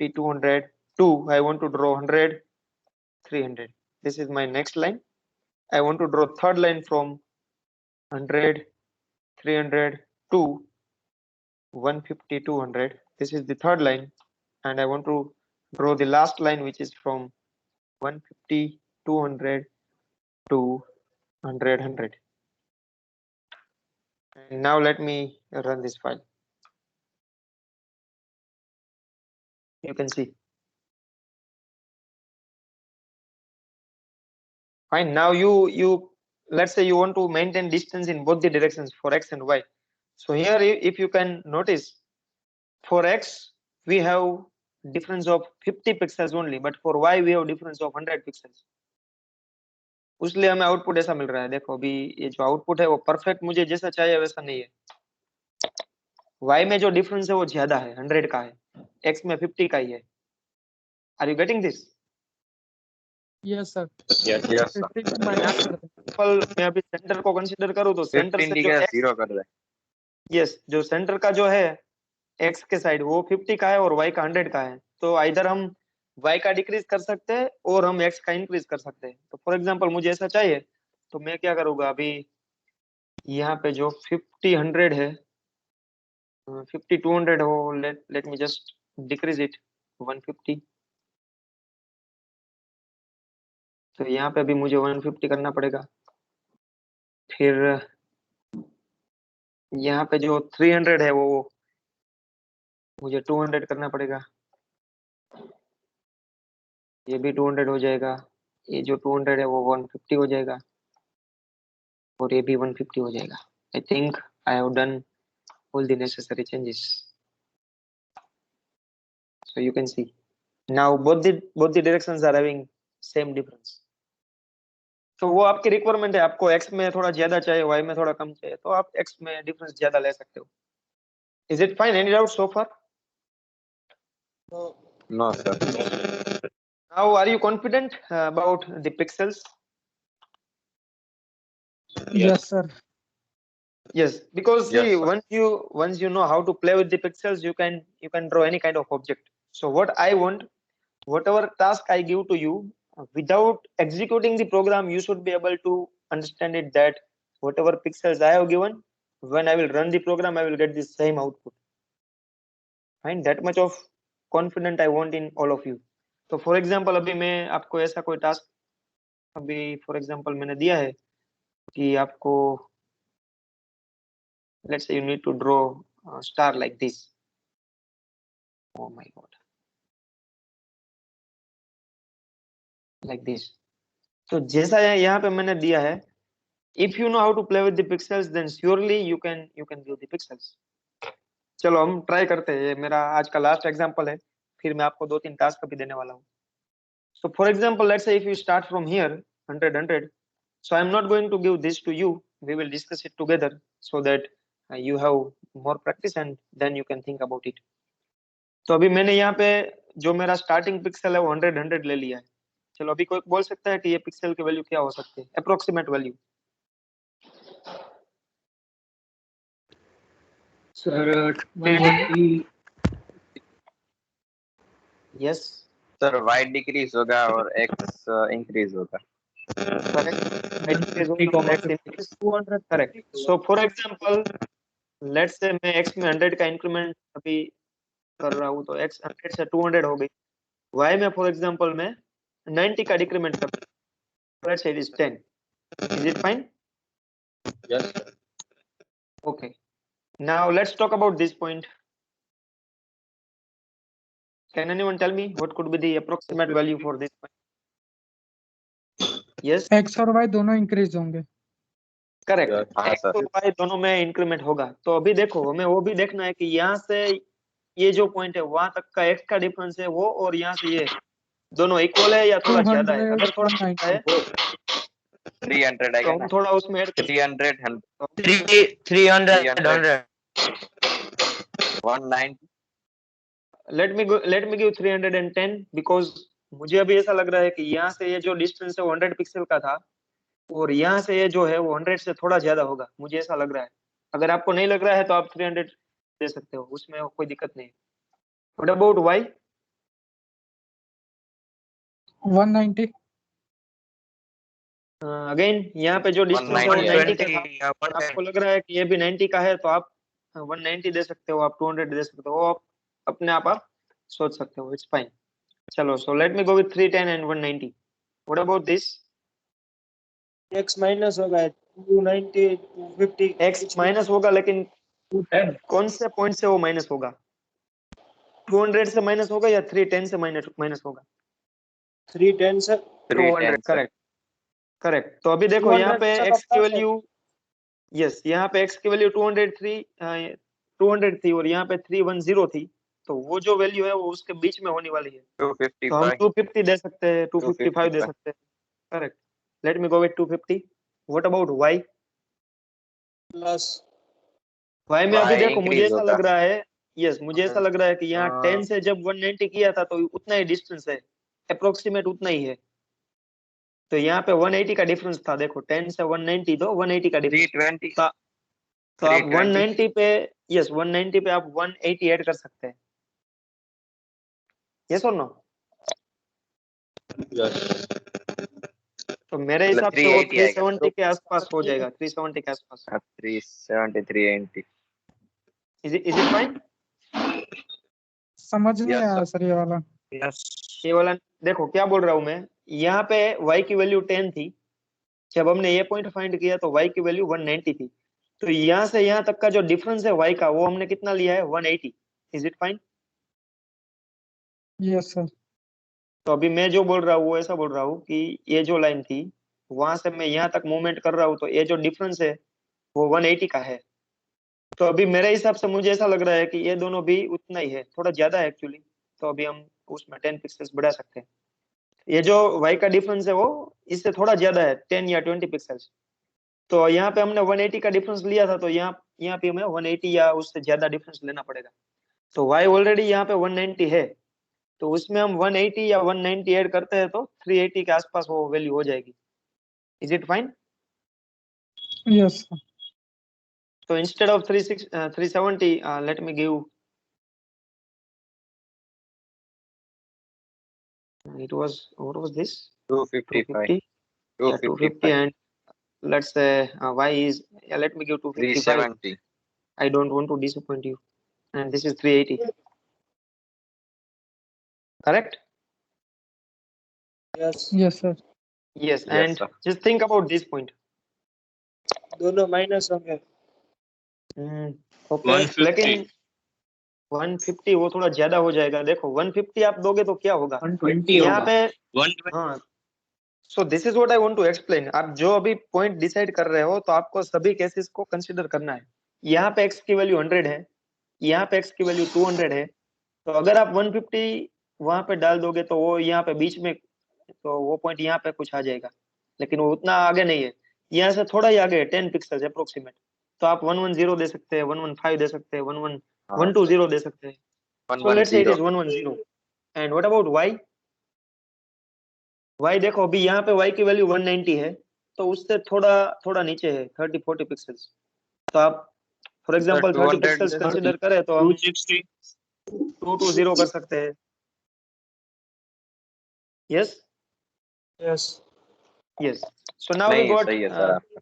A: 50 200 2 I want to draw 100 300. This is my next line. I want to draw third line from 100 300 to 150 200. This is the third line, and I want to draw the last line, which is from 150 200 to 100 100. And now let me run this file. You can see. Fine. Now you let's say you want to maintain distance in both the directions for x and y. So here, if you can notice, for x we have difference of 50 pixels only, but for y we have difference of 100 pixels. उसलिए हमें output ऐसा मिल रहा है। देखो अभी ये जो output है वो परफेक्ट मुझे जैसा चाहिए वैसा नहीं है। y में जो डिफरेंस है वो ज्यादा है, 100 का है, x में 50 का ही है। Are you getting this?
F: Yes sir.
B: Yes yes
F: 50 को माइनस कर दो।
A: एग्जांपल मैं अभी सेंटर को कंसीडर करूं तो सेंटर
B: 15
A: से जो
B: का
A: x,
B: 0 कर दे।
A: यस, जो सेंटर का जो है x के साइड वो 50 का है और y का 100 का है। तो इधर हम y का डिक्रीज कर सकते हैं और हम x का इंक्रीज कर सकते हैं। तो फॉर एग्जांपल मुझे ऐसा चाहिए तो मैं क्या करूंगा, अभी यहाँ पे जो 50 100 है, 50 200 हो, let me just decrease it 150। तो यहाँ पे भी मुझे 150 करना पड़ेगा। फिर यहाँ पे जो 300 है वो मुझे 200 करना पड़ेगा। ये भी 200 हो जाएगा। ये जो 200 है वो 150 हो जाएगा और ये भी 150 हो जाएगा। आई think I have done all the necessary changes. So you can see now both the directions are having same difference. तो वो आपकी रिक्वायरमेंट है, आपको x में थोड़ा ज्यादा चाहिए, y में थोड़ा कम चाहिए, तो आप x में डिफरेंस ज्यादा ले सकते हो। Is it fine? Any doubt so far?
B: No sir.
A: Now are you confident about the pixels?
F: Yes sir.
A: Yes, because
B: Yes,
A: see,
B: sir.
A: once you know how to play with the pixels, you can draw any kind of object. So what I want, whatever task I give to you, without executing the program, you should be able to understand it that whatever pixels I have given, when I will run the program, I will get the same output. Fine, that much of confident I want in all of you. तो for example, अभी मैं आपको ऐसा कोई task, अभी for example मैंने दिया है कि आपको, let's say you need to draw a star like this. Oh my god, like this. तो जैसा यहाँ पे मैंने दिया है, if you know how to play with the pixels, then surely you can give the pixels. चलो हम try करते हैं। ये मेरा आज का लास्ट एग्जांपल है, फिर मैं आपको 2-3 टास्क भी देने वाला हूँ। So for example, let's say if you start from here 100 100, so I'm not going to give this to you. We will discuss it together so that you have more practice and then you can think about it. तो अभी मैंने यहाँ पे जो मेरा starting pixel है वो 100 100 ले लिया है। चलो अभी कोई बोल सकता है कि ये पिक्सल की वैल्यू क्या हो सकती है, approximate value?
C: Sir 120।
A: Yes
B: sir y decrease होगा और x इंक्रीज होगा।
A: Correct. So for example let's say मैं x में 100 का इंक्रीमेंट अभी कर रहा हूँ तो x 100 से 200 हो गई। y में फॉर एग्जांपल मैं 90 का डिक्रीमेंट कर, let's say it is 10। Is it fine?
B: Yes.
A: Okay, now let's talk about this point. Can anyone tell me what could be the approximate value for this point? Yes,
F: x और Y दोनों increase होंगे।
A: Correct.
B: हाँ
A: x
B: sir.
A: और y दोनों में increment होगा। तो अभी देखो हमें वो भी देखना है कि यहाँ से ये जो पॉइंट है वहां तक का x का डिफरेंस है वो, और यहाँ से ये दोनों इक्वल है या थोड़ा ज्यादा है।
F: 200
A: अगर थोड़ा ज्यादा है
B: 300
A: तो
B: आएगा
A: हम
B: ना।
A: थोड़ा उसमें add
B: 300
D: 300
B: 190।
A: Let me give 310 because मुझे अभी ऐसा लग रहा है कि यहाँ से ये जो डिस्टेंस है वो 100 पिक्सल का था और यहाँ से ये जो है वो 100 से थोड़ा ज्यादा होगा, मुझे ऐसा लग रहा है। अगर आपको नहीं लग रहा है तो आप 300 दे सकते हो, उसमें कोई दिक्कत नहीं। What about Y?
F: 190।
A: अगेन यहाँ पे जो डिस्टेंस है वो 90 का था,
D: 120 या
A: और आपको लग रहा है कि ये भी 90 का है, तो आप 190 दे सकते हो, आप 200 दे सकते हो, आप अपने आप सोच सकते हो, इट्स फाइन। चलो, so let me go with 310 and 190। What about this?
G: X minus होगा 290 250
A: एक्स माइनस होगा, लेकिन
G: 210
A: कौन से पॉइंट से वो माइनस होगा? 200 से माइनस होगा या 310 से माइनस होगा?
G: 310 से
B: 310 से।
A: Correct, correct. तो अभी देखो यहाँ
G: 200
A: पे
G: चला
A: एक्स की
G: था
A: वैल्यू, यस, यहाँ पे एक्स की वैल्यू 200 थी और यहाँ पे 310 थी, तो वो जो वैल्यू है वो उसके बीच में होने वाली है, तो हम
B: 255
A: 250 दे सकते हैं, 255 दे
B: 255
A: सकते हैं। Correct, let me go with 250। What about Y?
G: Plus
A: Y में अभी
B: Y
A: देखो मुझे
B: इंक्रीज
A: ऐसा
B: होगा।
A: लग रहा है, यस, मुझे ऐसा लग रहा है कि यहाँ 10 से जब 190 किया था तो उतना ही डिस्टेंस है, अप्रोक्सीमेट उतना ही है, तो यहाँ पे 180 का डिफरेंस था। देखो 10 से 190 तो 180 का डिफरेंस,
B: 320
A: तो आप
B: 320
A: 190 पे, यस 190 पे आप 180 ऐड कर सकते हैं, यस और नो? तो मेरे
B: मतलब
A: हिसाब से वो
B: 380 आएगा।
A: 370 के आसपास हो जाएगा, 370 के आसपास।
B: 370 380।
A: Is it fine?
F: समझ नहीं
B: Yes,
F: आया
B: sir.
F: सर ये वाला।
A: ये वाला देखो क्या बोल रहा हूँ मैं, यहाँ पे y की वैल्यू 10 थी, जब हमने ये पॉइंट फाइंड किया तो y की वैल्यू 190 थी, तो यहाँ से यहाँ तक का जो डिफरेंस है y का, वो हमने कितना लिया है? 180। Is it fine?
F: Yes sir.
A: तो अभी मैं जो बोल रहा हूँ वो ऐसा बोल रहा हूँ कि ये जो लाइन थी वहां से मैं यहाँ तक मूवमेंट कर रहा हूँ, तो ये जो डिफरेंस है वो 180 का है। तो अभी मेरे हिसाब से मुझे ऐसा लग रहा है कि ये दोनों भी उतना ही है, थोड़ा ज्यादा है एक्चुअली, तो अभी हम उसमें 10 पिक्सल्स बढ़ा सकते हैं। ये जो y का डिफरेंस है वो इससे थोड़ा ज्यादा है, 10 या 20 पिक्सल्स। तो यहाँ पे हमने 180 का डिफरेंस लिया था, तो यहाँ पे हमें 180 या उससे ज्यादा डिफरेंस लेना पड़ेगा। तो y ऑलरेडी यहाँ पे 190 है, तो उसमें हम 180 या 190 ऐड करते हैं तो 380 के आसपास वो वैल्यू हो जाएगी। Is it fine?
F: Yes sir.
A: So instead of 370, let me give, it was, what was this?
B: 255
A: 250? Yeah, 250, and let's say y is, yeah, let me give 255.
B: 370
A: I don't want to disappoint you. And this is 380. Correct?
G: Yes
F: yes sir.
A: Yes,
B: Yes,
A: and
B: sir.
A: just think about this point.
G: दोनों minus होंगे।
A: Okay,
E: 150
A: लेकिन 150 वो थोड़ा ज्यादा हो जाएगा। देखो 150 आप दोगे तो क्या होगा
G: 120
A: यहाँ
G: होगा।
A: पे?
E: 120
A: हाँ, so this is what I want to explain. आप जो अभी पॉइंट डिसाइड कर रहे हो तो आपको सभी केसेस को कंसीडर करना है। यहाँ पे x की वैल्यू 100 है, यहाँ पे x की वैल्यू 200 है, तो अगर आप 150 वहां पे डाल दोगे तो वो यहाँ पे बीच में, तो वो पॉइंट यहाँ पे कुछ आ जाएगा, लेकिन वो उतना आगे नहीं है, यहाँ से थोड़ा ही आगे है, 10 पिक्सल्स अप्रोक्सीमेट। तो आप 110 दे सकते हैं, 115 दे सकते हैं, 120 दे सकते हैं। So let's say it is 110. And what about y? y देखो अभी यहाँ पे y की वैल्यू 190 है, तो उससे थोड़ा थोड़ा नीचे है, 30-40 पिक्सल्स। तो आप फॉर एग्जांपल 30
B: 200
A: पिक्सल्स कंसीडर करें तो हम
E: 260
A: 220 कर सकते हैं। Yes,
G: yes
A: yes. So now we
B: नहीं
A: got
B: सही है सर आपका।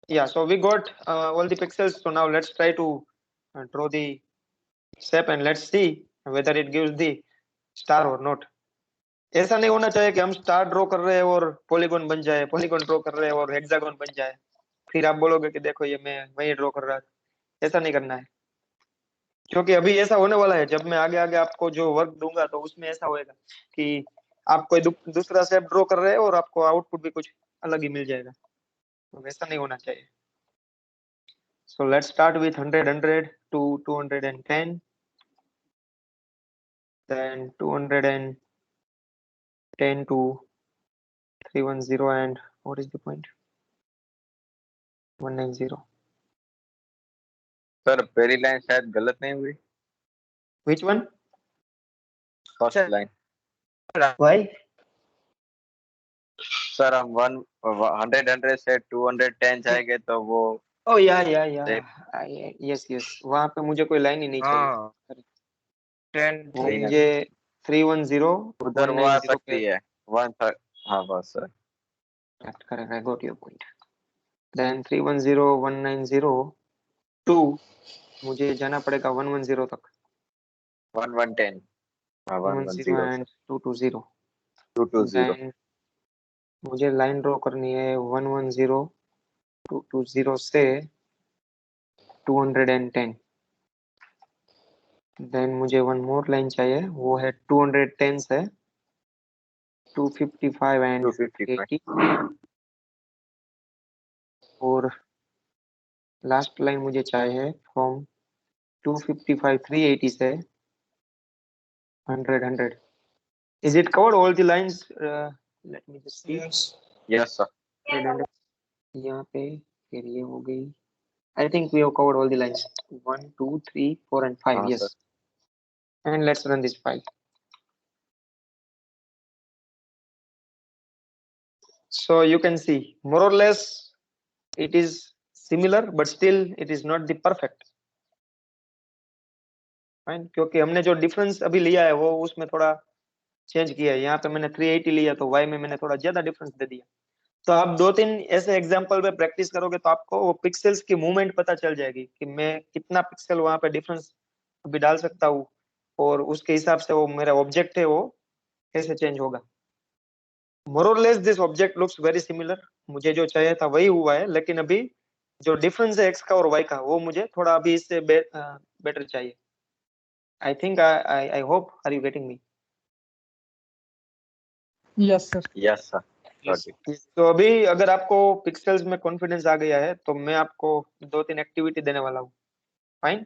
A: yeah, so we got all the pixels. So now let's try to draw the shape and let's see whether it gives the star or not. ऐसा नहीं होना चाहिए कि हम स्टार ड्रॉ कर रहे हैं और पॉलीगॉन बन जाए, पॉलीगॉन ड्रॉ कर रहे हैं और हेक्सागन बन जाए, फिर आप बोलोगे कि देखो ये मैं वही ड्रॉ कर रहा था। ऐसा नहीं करना है, क्योंकि अभी ऐसा होने वाला है, जब मैं आगे आगे आपको जो वर्क दूंगा तो उसमें ऐसा होएगा कि आप कोई दूसरा शेप ड्रॉ कर रहे हैं और आपको आउटपुट भी कुछ अलग ही मिल जाएगा, तो वैसा नहीं होना चाहिए। So let's start with 100 to 210, then 210 to 310, and what is the point? 190.
B: Sir पहली लाइन शायद गलत नहीं हुई।
A: Which one?
B: First line
A: Why?
B: Sir हम 100 से 210 जाएंगे तो वो
A: ओ या
B: Same.
A: यस यस, वहां पे मुझे कोई लाइन ही नहीं चाहिए।
D: हाँ 10
A: वो
B: ठीक है।
A: मुझे 310
B: उधर वो आ
A: 190 पे
B: सकती है 130। हाँ बस सर।
A: Correct correct, I got your point. Then 310 190 2, मुझे जाना पड़ेगा 110 तक।
B: 1110। हाँ
A: 110
B: 110
A: एंड
B: सर।
A: 220।
B: 220।
A: देन मुझे लाइन ड्रॉ करनी है 110 220 से 210। देन मुझे वन मोर लाइन चाहिए, वो है 210 से 255 एंड
B: 255।
A: 80। और लास्ट लाइन मुझे चाहिए फ्रॉम 255 380 से 100। Is it covered all the lines? Let me just see.
G: Yes.
B: Yes sir.
A: 100। यहाँ पे फिर ये हो गई। I think we have covered all the lines. 1 2 3 4 and 5.
B: हाँ
A: Yes.
B: Sir.
A: And let's run this file. So you can see more or less it is similar, but still it is not the perfect. Fine. क्योंकि हमने जो difference अभी लिया है वो उसमें थोड़ा चेंज किया है। यहाँ पे मैंने 380 लिया तो y में मैंने थोड़ा ज्यादा डिफरेंस दे दिया। तो आप 2-3 ऐसे एग्जांपल पे प्रैक्टिस करोगे तो आपको वो पिक्सेल्स की मूवमेंट पता चल जाएगी कि मैं कितना पिक्सल वहां पे डिफरेंस अभी डाल सकता हूँ, और उसके हिसाब से वो मेरा ऑब्जेक्ट है वो कैसे चेंज होगा। मोर और less this object looks very similar. मुझे जो चाहिए था वही हुआ है, लेकिन अभी जो डिफरेंस है एक्स का और वाई का वो मुझे थोड़ा अभी इससे बेटर चाहिए। I think I hope are you getting me.
F: Yes sir.
B: Yes sir.
E: Yes.
A: तो अभी अगर आपको पिक्सेल्स में कॉन्फिडेंस आ गया है तो मैं आपको 2-3 एक्टिविटी देने वाला हूँ। फाइन।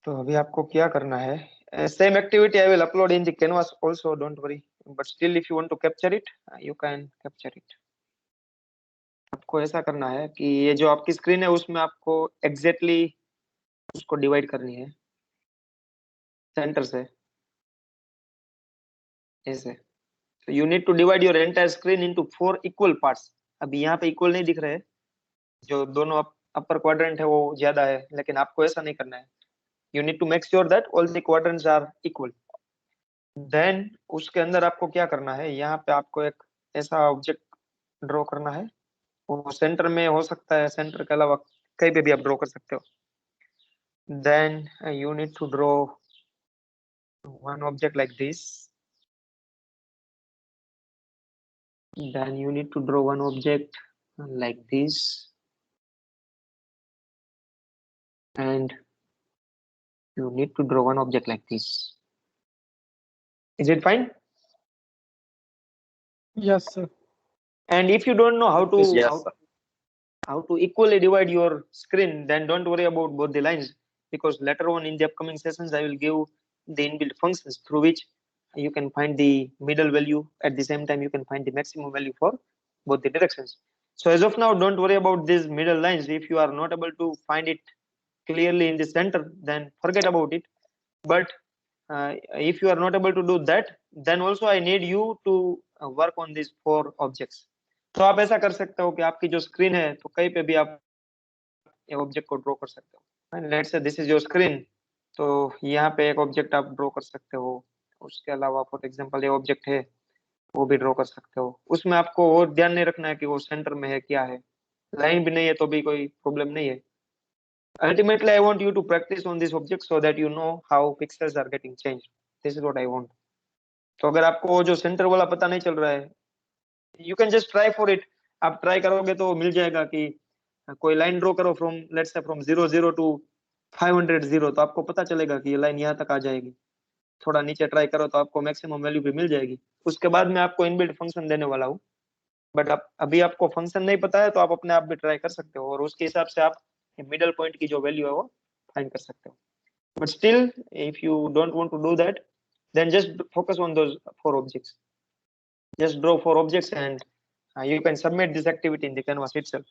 A: तो अभी आपको क्या करना है, same activity I will upload in the canvas also, don't worry, but still if you want to capture it you can capture it. आपको ऐसा करना है कि ये जो आपकी स्क्रीन है उसमें आपको एग्जैक्टली उसको डिवाइड करनी है सेंटर से ऐसे। तो you need to divide your entire screen into 4 equal parts. अभी यहाँ पे इक्वल नहीं दिख रहे हैं, जो दोनों अपर क्वाड्रेंट है वो ज्यादा है, लेकिन आपको ऐसा नहीं करना है। You need to make sure that all the quadrants are equal. Then उसके अंदर आपको क्या करना है, यहाँ पे आपको एक ऐसा ऑब्जेक्ट ड्रॉ करना है। वो सेंटर में हो सकता है, सेंटर के अलावा कहीं पे भी आप ड्रॉ कर सकते हो। Then you need to draw one object like this. Then you need to draw one object like this, and you need to draw one object like this. Is it fine?
F: Yes sir.
A: And if you don't know how to
B: Yes, sir.
A: how to equally divide your screen, then don't worry about both the lines, because later on in the upcoming sessions I will give the inbuilt functions through which you can find the middle value. At the same time you can find the maximum value for both the directions. So as of now, don't worry about these middle lines. If you are not able to find it clearly in the center, then forget about it. But if you are not able to do that, then also I need you to work on these 4 objects. तो आप ऐसा कर सकते हो कि आपकी जो screen है तो कहीं पे भी आप ये ऑब्जेक्ट को ड्रॉ कर सकते हो। Let's say this is your screen, तो यहाँ पे एक ऑब्जेक्ट आप ड्रॉ कर सकते हो। उसके अलावा फॉर एग्जांपल ये ऑब्जेक्ट है वो भी ड्रॉ कर सकते हो। उसमें आपको वो ध्यान नहीं रखना है कि वो सेंटर में है क्या है, लाइन भी नहीं है तो भी कोई प्रॉब्लम नहीं है। Ultimately, I want you to practice on this object so that you know how pixels are getting changed. This is what I want. तो अगर आपको वो जो सेंटर वाला पता नहीं चल रहा है, you can just try for it. आप ट्राई करोगे तो मिल जाएगा कि कोई लाइन ड्रॉ करो फ्रॉम लेट्स से फ्रॉम 00 टू 500, तो आपको पता चलेगा कि ये लाइन यहाँ तक आ जाएगी। थोड़ा नीचे ट्राई करो तो आपको मैक्सिमम वैल्यू भी मिल जाएगी। उसके बाद मैं आपको इनबिल्ट फंक्शन देने वाला हूँ, बट आप अभी आपको फंक्शन नहीं पता है तो आप अपने आप भी ट्राई कर सकते हो, और उसके हिसाब से आप मिडल पॉइंट की जो वैल्यू है वो फाइंड कर सकते हो। But still, if you don't want to do that, then just focus on those 4 objects. Just draw 4 objects and you can submit this activity in the canvas itself.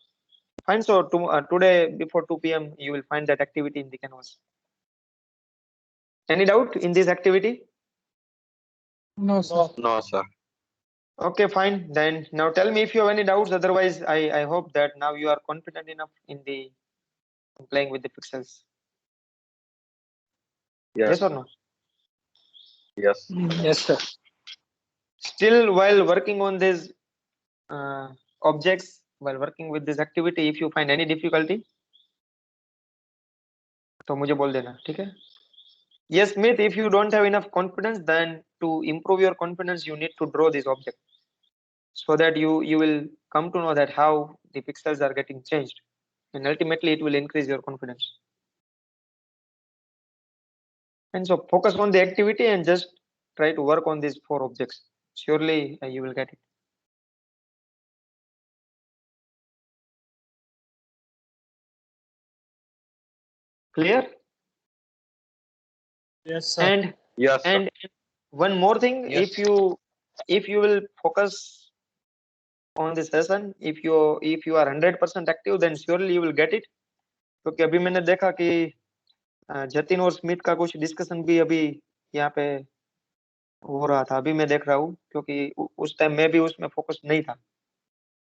A: Fine. So today before 2 p.m. you will find that activity in the canvas. Any doubt in this activity?
F: No sir.
B: No, sir.
A: Okay, fine. Then now tell me if you have any doubts. Otherwise, I hope that now you are confident enough in the playing with the pixels. Yes
B: Yes.
A: or no?
B: Yes.
G: Yes, sir.
A: Still, while working on these objects, while working with this activity, if you find any difficulty, तो मुझे बोल देना, ठीक है? Yes, Smith, if you don't have enough confidence, then to improve your confidence, you need to draw this object so that you will come to know that how the pixels are getting changed, and ultimately it will increase your confidence. And so focus on the activity and just try to work on these 4 objects. Surely you will get it. Clear?
G: Yes, sir.
A: And
B: Yes. Sir.
A: and one more thing,
D: Yes.
A: if you will focus on the session, if you are 100% active, then surely you will get it. क्योंकि अभी मैंने देखा कि जतिन और Smith का कुछ discussion भी अभी यहाँ पे हो रहा था, अभी मैं देख रहा हूँ, क्योंकि उस टाइम मैं भी उसमें फोकस नहीं था।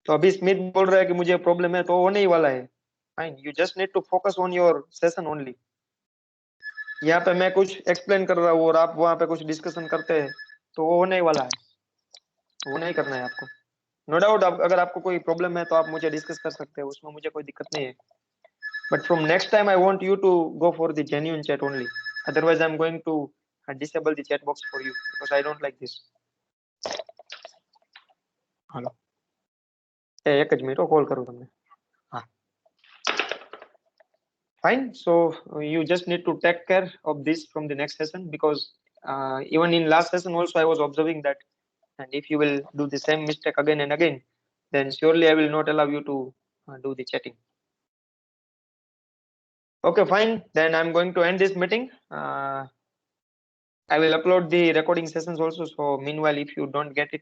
A: तो अभी स्मिथ बोल रहा है कि मुझे प्रॉब्लम है, तो होने ही वाला है। Fine, you just need to focus on your session only. यहाँ पे मैं कुछ एक्सप्लेन कर रहा हूँ और आप वहाँ पे कुछ डिस्कशन करते हैं, तो वो होने ही वाला है, वो नहीं करना है आपको। नो डाउट, अगर आपको कोई प्रॉब्लम है तो आप मुझे डिस्कस कर सकते हैं, उसमें मुझे कोई दिक्कत नहीं है। But from next time I want you to go for the genuine chat only, otherwise I am going to disable the chat box for you because I don't like this. Hello, एक જ minute call કરું તમને. હા, fine. So you just need to take care of this from the next session, because even in last session also I was observing that, and if you will do the same mistake again and again, then surely I will not allow you to do the chatting. Okay, fine. Then I'm going to end this meeting. I will upload the recording sessions also. So meanwhile, if you don't get it,